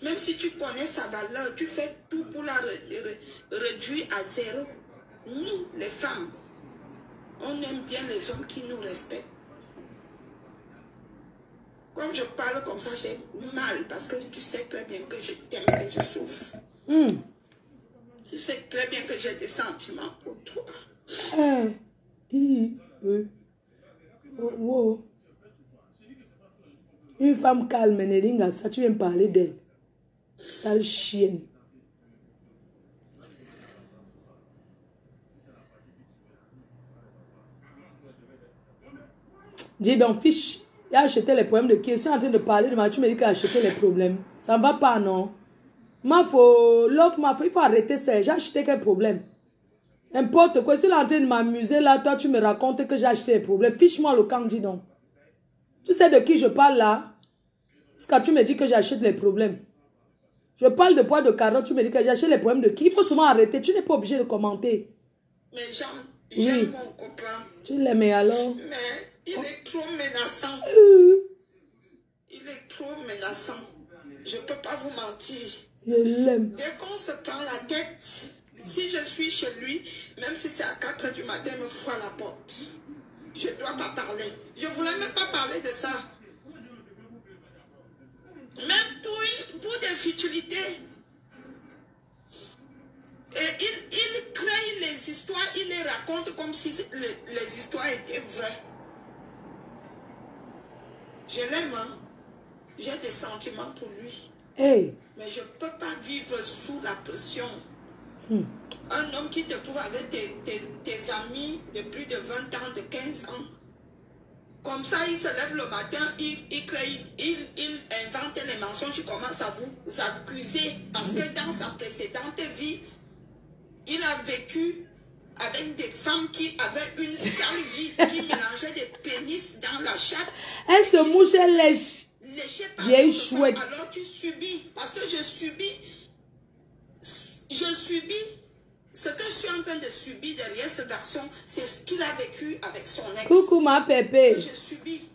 Même si tu connais sa valeur, tu fais tout pour la réduire à zéro. Nous, les femmes, on aime bien les hommes qui nous respectent. Comme je parle comme ça, j'ai mal parce que tu sais très bien que je t'aime et je souffre. Tu sais très bien que j'ai des sentiments pour toi. Wow. Une femme calme, Nélinga, ça, tu viens me parler d'elle. Sale chienne. Dis donc, fiche. Il a acheté les problèmes de qui? Je suis en train de parler de moi. Tu me dis qu'il a acheté les problèmes. Ça ne va pas, non? Il faut arrêter ça. J'ai acheté quel problème? N'importe quoi. Si tu es en train de m'amuser là, toi, tu me racontes que j'ai acheté les problèmes. Fiche-moi le camp, dis donc. Tu sais de qui je parle là? Parce que tu me dis que j'achète les problèmes. Je parle de poids de carotte, tu me dis que j'achète les problèmes de qui? Il faut seulement arrêter. Tu n'es pas obligé de commenter. Mais j'aime mon copain. Tu l'aimais alors? Mais il est trop menaçant. Il est trop menaçant. Je ne peux pas vous mentir. Je l'aime. Dès qu'on se prend la tête, si je suis chez lui, même si c'est à 4 h du matin, il me fout à la porte. Je ne dois pas parler. Je ne voulais même pas parler de ça. Même pour des futilités. Et il crée les histoires, il les raconte comme si les histoires étaient vraies. Je l'aime, hein. J'ai des sentiments pour lui. Hey. Mais je ne peux pas vivre sous la pression. Un homme qui te trouve avec tes amis de plus de 20 ans, de 15 ans. Comme ça, il se lève le matin, il invente les mensonges, il commence à vous accuser. Parce que dans sa précédente vie, il a vécu avec des femmes qui avaient une sale vie, qui mélangeaient des pénis dans la chatte. Elle se mouche, elle lèche. Léché par Vieille chouette. Alors tu subis. Parce que je subis ce que je suis en train de subir derrière ce garçon, c'est ce qu'il a vécu avec son ex. Coucou ma pépé. Que je subis.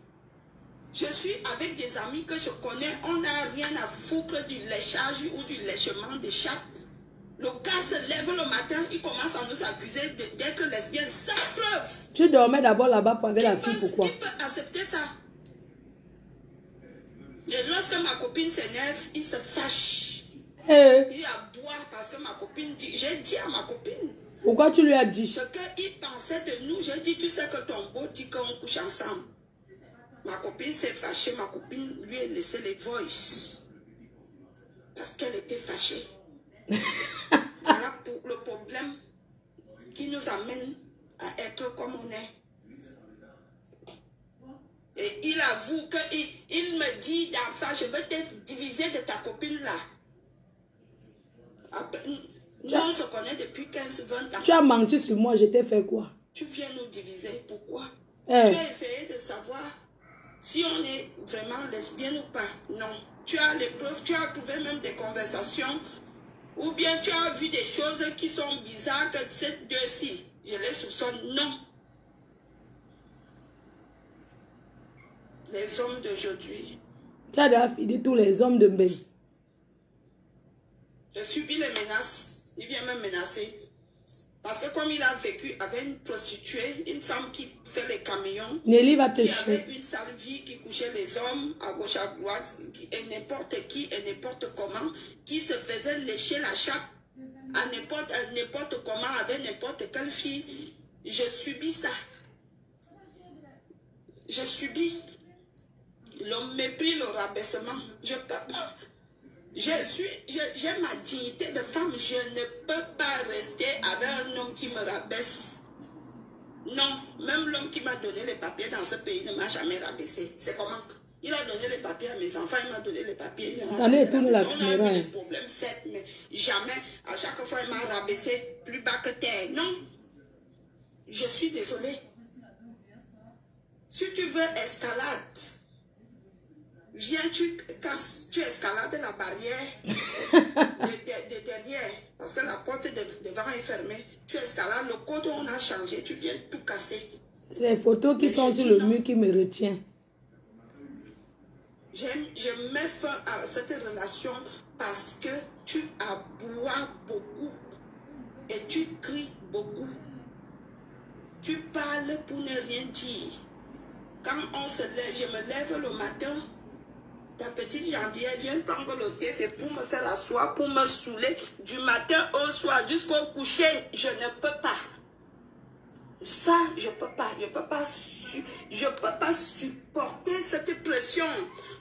Je suis avec des amis que je connais, on n'a rien à foutre du léchage ou du léchement de chatte. Le gars se lève le matin, il commence à nous accuser d'être lesbienne sans preuve. Tu dormais d'abord là-bas avec la fille, pourquoi? Qui peut accepter ça? Et lorsque ma copine s'énerve, il se fâche. Il aboie parce que ma copine dit, j'ai dit à ma copine. Pourquoi tu lui as dit? Ce qu'il pensait de nous, j'ai dit, tu sais que ton beau dit qu'on couche ensemble. Ma copine s'est fâchée, ma copine lui a laissé les voices. Parce qu'elle était fâchée. Voilà pour le problème qui nous amène à être comme on est. Et il avoue qu'il me dit dans ça, je vais te diviser de ta copine là. Nous, on se connaît depuis 15-20 ans. Tu as menti sur moi, je t'ai fait quoi? Tu viens nous diviser, pourquoi? Tu as essayé de savoir si on est vraiment lesbienne ou pas. Non. Tu as les preuves, tu as trouvé même des conversations, ou bien tu as vu des choses qui sont bizarres que ces deux-ci, je les soupçonne. Non. Les hommes d'aujourd'hui. Tu as déjà fini tous les hommes de Mbé. Je subis les menaces. Il vient me menacer. Parce que comme il a vécu avec une prostituée, une femme qui fait les camions, Nelly va te qui chier. avait une sale vie, qui couchait les hommes à gauche, à droite, et n'importe qui et n'importe comment, qui se faisait lécher la chatte à n'importe comment, avec n'importe quelle fille. Je subis ça. Je subis le mépris, le rabaissement. Je ne peux pas. J'ai ma dignité de femme. Je ne peux pas rester avec un homme qui me rabaisse. Non, même l'homme qui m'a donné les papiers dans ce pays ne m'a jamais rabaissé. C'est comment? Il a donné les papiers à mes enfants, il m'a donné les papiers. On a eu des problèmes, certes, mais jamais, à chaque fois, il m'a rabaissé plus bas que terre. Non, je suis désolée. Si tu veux escalade, viens, tu escalades la barrière de derrière, parce que la porte de devant est fermée. Tu escalades, le code on a changé, tu viens tout casser. Les photos qui sont sur le mur qui me retiennent. Je mets fin à cette relation parce que tu aboies beaucoup et tu cries beaucoup. Tu parles pour ne rien dire. Quand on se lève, je me lève le matin, Ta petite gentille, elle vient prendre le thé, c'est pour me faire asseoir, pour me saouler du matin au soir jusqu'au coucher. Je ne peux pas. Ça, je peux pas. Je peux pas supporter cette pression.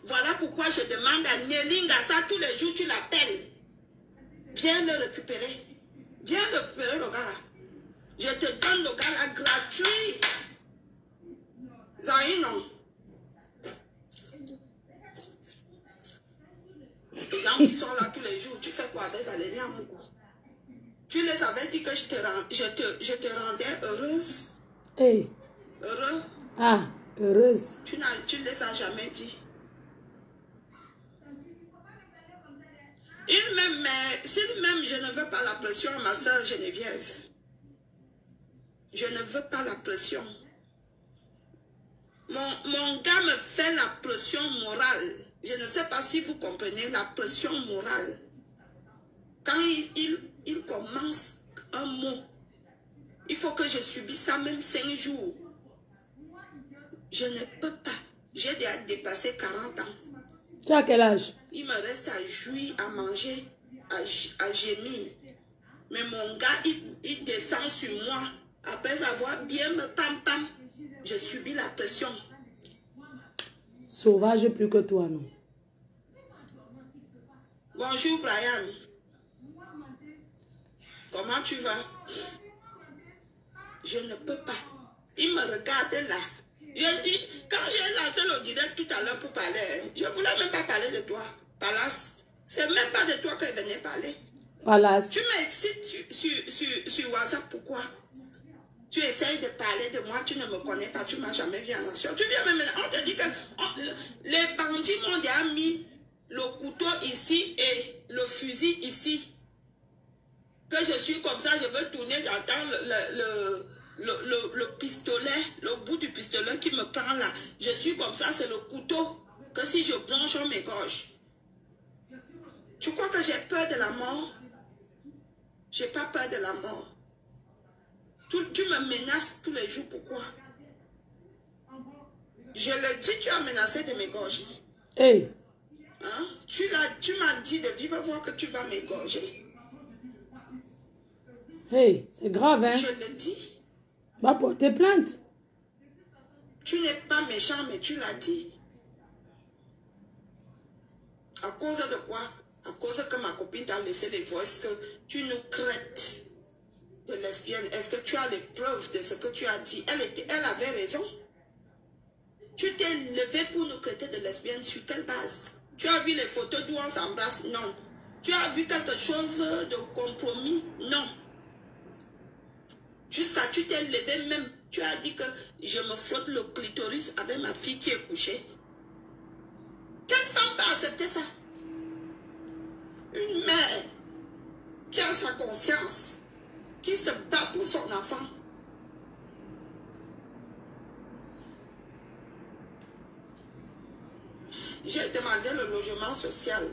Voilà pourquoi je demande à Nélinga ça tous les jours, tu l'appelles. Viens le récupérer. Viens récupérer le gars là. Je te donne le gars là gratuit. Zahir, non. Les gens qui sont là tous les jours, tu fais quoi avec Valérie Amougou? Tu les avais dit que je te rendais heureuse. Hey. Heureux. Ah, heureuse. Tu les as jamais dit. Si même je ne veux pas la pression à ma soeur Geneviève. Je ne veux pas la pression. Mon gars me fait la pression morale. Je ne sais pas si vous comprenez la pression morale. Quand il commence un mot, il faut que je subisse ça même 5 jours. Je ne peux pas. J'ai déjà dépassé 40 ans. Tu as quel âge? Il me reste à jouir, à manger, à gémir. Mais mon gars, il descend sur moi. Après avoir bien me pam-pam, je subis la pression. Sauvage plus que toi, non? Bonjour Brian. Comment tu vas? Je ne peux pas. Il me regarde là. Quand j'ai lancé le direct tout à l'heure pour parler, je ne voulais même pas parler de toi. Palace. C'est même pas de toi que je venais parler. Palace. Tu m'excites sur WhatsApp, pourquoi? Tu essayes de parler de moi, tu ne me connais pas, tu ne m'as jamais vu en action. Tu viens même maintenant, on te dit que les bandits m'ont déjà mis le couteau ici et le fusil ici. Que je suis comme ça, je veux tourner, j'entends le pistolet, le bout du pistolet qui me prend là. Je suis comme ça, c'est le couteau. Que si je blanche, on m'égorge. Tu crois que j'ai peur de la mort? Je n'ai pas peur de la mort. Tu me menaces tous les jours, pourquoi? Je le dis, tu as menacé de m'égorger. Hey. Hein? Tu m'as dit de vivre voir que tu vas m'égorger. Hey, c'est grave, hein? Je le dis. Va porter plainte. Tu n'es pas méchant, mais tu l'as dit. À cause de quoi? À cause que ma copine t'a laissé les voices que tu nous craites de lesbienne. Est-ce que tu as les preuves de ce que tu as dit? Elle avait raison. Tu t'es levé pour nous traiter de lesbienne sur quelle base? Tu as vu les photos d'où on s'embrasse? Non. Tu as vu quelque chose de compromis? Non. Jusqu'à tu t'es levé même. Tu as dit que je me frotte le clitoris avec ma fille qui est couchée. Quelle femme peut accepter ça? Une mère qui a sa conscience, qui se bat pour son enfant. J'ai demandé le logement social.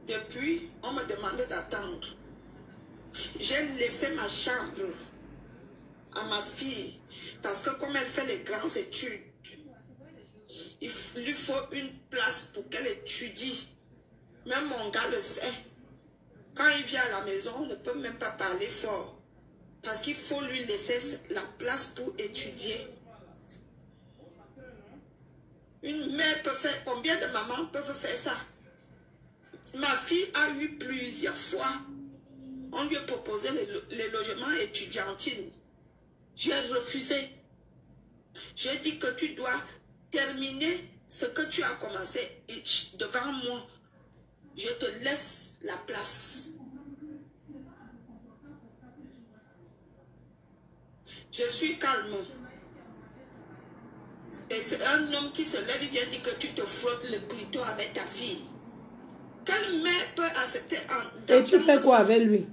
Depuis, on me demandait d'attendre. J'ai laissé ma chambre à ma fille parce que comme elle fait les grandes études, il lui faut une place pour qu'elle étudie. Même mon gars le sait. Quand il vient à la maison, on ne peut même pas parler fort. Parce qu'il faut lui laisser la place pour étudier. Une mère peut faire... Combien de mamans peuvent faire ça? Ma fille a eu plusieurs fois. On lui a proposé les logements étudiantines. J'ai refusé. J'ai dit que tu dois terminer ce que tu as commencé devant moi. Je te laisse la place. Je suis calme. Et c'est un homme qui se lève, il vient dire que tu te frottes le clito avec ta fille. Quelle mère peut accepter Et tu fais quoi avec lui?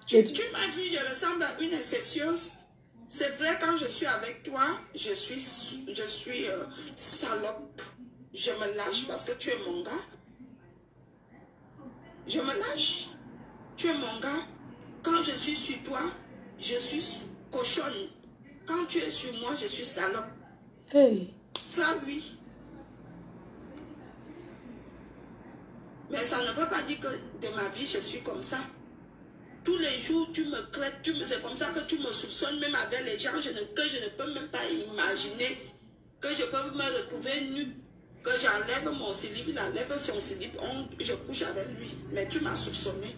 Tu m'as vu, je ressemble à une incestueuse. C'est vrai, quand je suis avec toi, je suis salope. Je me lâche parce que tu es mon gars. Je me lâche. Tu es mon gars. Quand je suis sur toi, je suis cochonne. Quand tu es sur moi, je suis salope. Hey. Ça, oui. Mais ça ne veut pas dire que de ma vie, je suis comme ça. Tous les jours, tu me craites, c'est comme ça que tu me soupçonnes, même avec les gens que je ne peux même pas imaginer que je peux me retrouver nue, que j'enlève mon slip, il enlève son slip, je couche avec lui. Mais tu m'as soupçonné.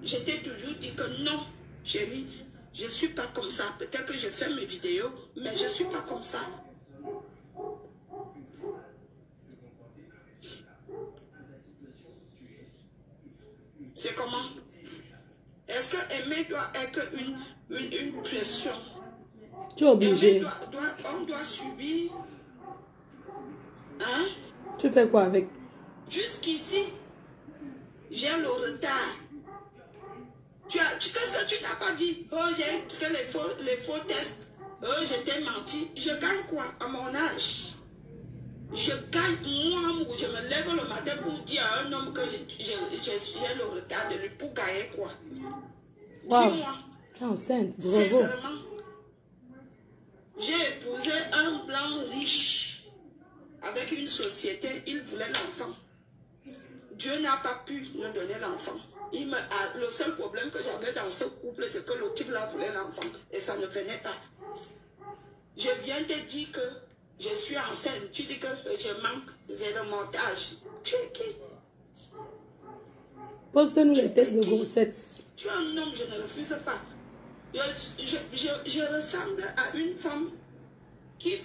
Je t'ai toujours dit que non, chérie, je ne suis pas comme ça. Peut-être que je fais mes vidéos, mais je ne suis pas comme ça. C'est comment? Est-ce que aimer doit être une pression? Tu es obligé. On doit subir. Hein? Tu fais quoi avec? Jusqu'ici, j'ai le retard. Qu'est-ce que tu n'as pas dit? Oh, j'ai fait les faux tests. Oh, je t'ai menti. Je gagne quoi à mon âge? Je gagne, moi, je me lève le matin pour dire à un homme que j'ai le retard de lui pour gagner quoi? Wow. Dis-moi. Tu es enceinte, bravo. Sincèrement, j'ai épousé un blanc riche avec une société, il voulait l'enfant. Dieu n'a pas pu me donner l'enfant. Le seul problème que j'avais dans ce couple, c'est que le type là voulait l'enfant et ça ne venait pas. Je viens te dire que je suis enceinte. Tu dis que je manque, j'ai le montage. Tu es qui? Poste-nous les tests de grossesse. Tu es un homme, je ne refuse pas. Je ressemble à une femme qui est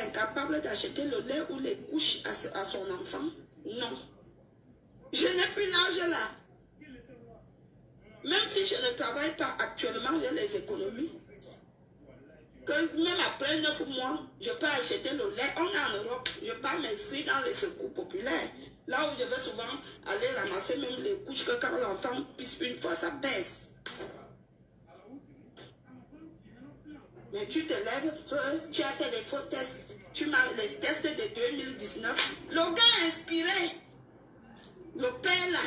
incapable d'acheter le lait ou les couches à son enfant. Non. Je n'ai plus l'âge là. Même si je ne travaille pas actuellement, j'ai les économies. Que même après 9 mois, je peux acheter le lait. On est en Europe, je peux m'inscrire dans les secours populaires. Là où je vais souvent aller ramasser même les couches que quand l'enfant pisse une fois, ça baisse. Mais tu te lèves, tu as fait les faux tests. Tu m'as les tests de 2019. Le gars est inspiré. Le père là.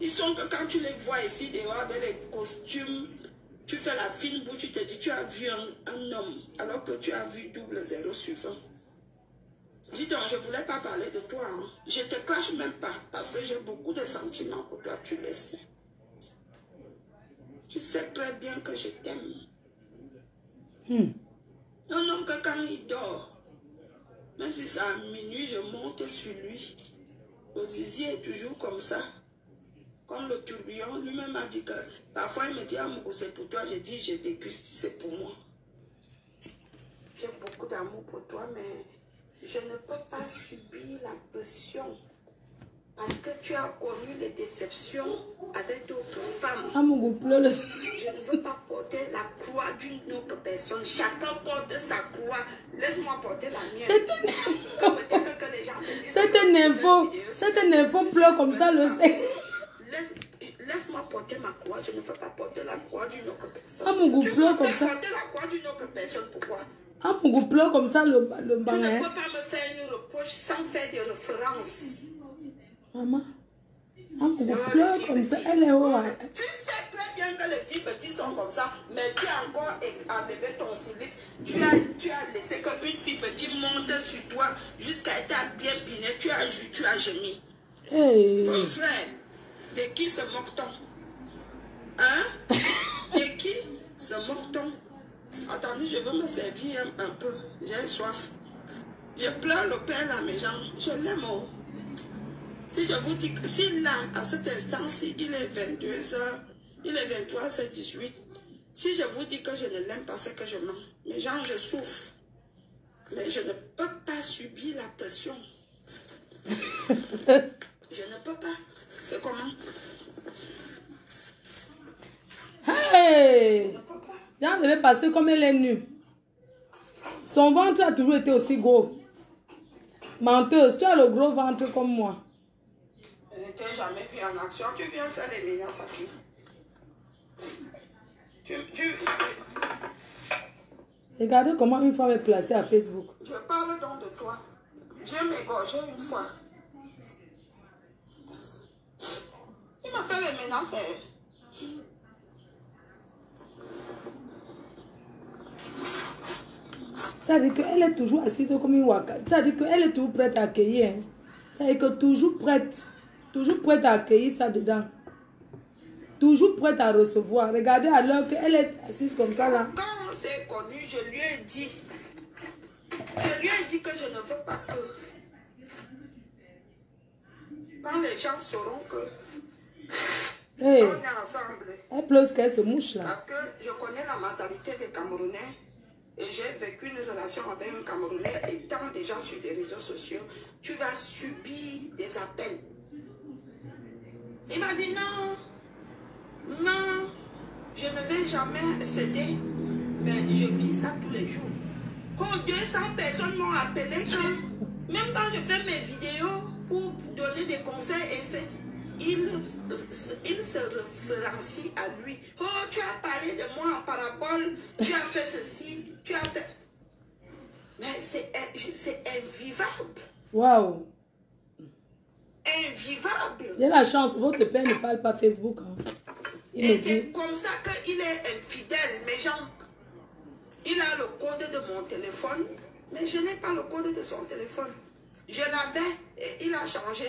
Ils sont que quand tu les vois ici dehors avec les costumes, tu fais la fine bouche, tu te dis tu as vu un homme alors que tu as vu 00 suivant. Dis donc, je ne voulais pas parler de toi. Hein. Je ne te crache même pas parce que j'ai beaucoup de sentiments pour toi, tu le sais. Tu sais très bien que je t'aime. Un homme que quand il dort, même si c'est à minuit, je monte sur lui. Le zizi est toujours comme ça. Comme le tourbillon, lui-même a dit que parfois il me dit, amour, c'est pour toi. Je dis, je déguste, c'est pour moi. J'ai beaucoup d'amour pour toi, mais je ne peux pas subir la pression. Parce que tu as connu les déceptions avec d'autres femmes. Amour, pleure. Je ne veux pas porter la croix d'une autre personne. Chacun porte sa croix. Laisse-moi porter la mienne. C'est un info pleure comme ça, le sait. Laisse-moi porter ma croix. Je ne veux pas porter la croix d'une autre personne. Amour, pleure comme ça. Porter la croix d'une autre personne, pourquoi? Amour, pleure comme ça, le Tu bain. ne peux pas me faire une reproche sans faire des références. Maman, amour, pleure comme ça, elle est où? Tu sais très bien que les filles petites sont comme ça, mais tu as encore enlevé ton slip. Tu as laissé qu'une fille petite monte sur toi jusqu'à être bien pinée. Tu as gémi. Hey. Mon frère, de qui se moque-t-on? Hein? De qui se moque-t-on? Attendez, je veux me servir un peu. J'ai soif. Je pleure le père là, mes gens. Je l'aime. Oh. Si je vous dis que si là, à cet instant-ci, il est 22h, il est 23h18, si je vous dis que je ne l'aime pas, c'est que je mens. Mes gens, je souffre. Mais je ne peux pas subir la pression. Je ne peux pas. C'est comment? Hey! Jean devait passer comme elle est nue. Son ventre a toujours été aussi gros. Menteuse, tu as le gros ventre comme moi. Je ne t'ai jamais vu en action. Tu viens faire les menaces à qui? Regardez comment une femme est placée à Facebook. Je parle donc de toi. Dieu m'égorgé une fois. Il m'a fait les menaces. Ça veut dire qu'elle est toujours assise comme une waka. Ça veut dire qu'elle est toujours prête à accueillir. Hein. Ça veut dire que toujours prête. Toujours prête à accueillir ça dedans. Toujours prête à recevoir. Regardez alors qu'elle est assise comme ça là. Quand on s'est connu, je lui ai dit que je ne veux pas que quand les gens sauront que Hey, on est ensemble. elle pleure qu'elle se mouche là. Parce que je connais la mentalité des Camerounais et j'ai vécu une relation avec un Camerounais étant déjà sur des réseaux sociaux. Tu vas subir des appels. Il m'a dit non, non, je ne vais jamais céder. Mais je vis ça tous les jours. Oh, 200 personnes m'ont appelé que même quand je fais mes vidéos pour donner des conseils, il se référencie à lui. Oh, tu as parlé de moi en parabole, tu as fait ceci, tu as fait... Mais c'est invivable. Waouh. Invivable. J'ai la chance, votre père ne parle pas Facebook. Hein. Et c'est comme ça qu'il est infidèle, mes gens. Il a le code de mon téléphone, mais je n'ai pas le code de son téléphone. Je l'avais et il a changé.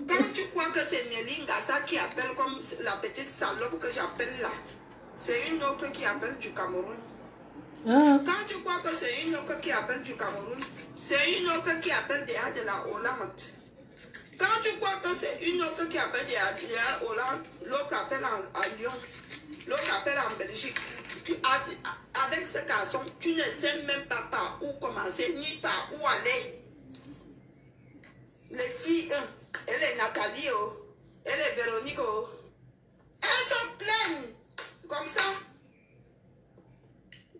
Quand tu crois que c'est Nelly Ngassa qui appelle comme la petite salope que j'appelle là, c'est une autre qui appelle du Cameroun. Ah. Quand tu crois que c'est une autre qui appelle du Cameroun, c'est une autre qui appelle de la Hollande. Quand tu crois que c'est une autre qui appelle de la Hollande, l'autre appelle à Lyon, l'autre appelle en Belgique. Avec ce garçon, tu ne sais même pas par où commencer, ni par où aller. Les filles, elle est Nathalie, elle est Véronique, elles sont pleines, comme ça.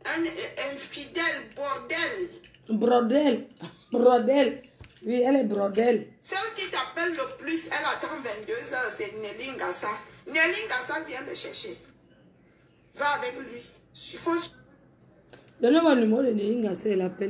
Un fidèle bordel. Brodel. Brodel. Oui, elle est brodel. Celle qui t'appelle le plus, elle attend 22 heures, c'est Nelly Ngassa. Nelly Ngassa vient le chercher. Va avec lui. Donnez-moi le numéro de Nelly Ngassa, elle appelle.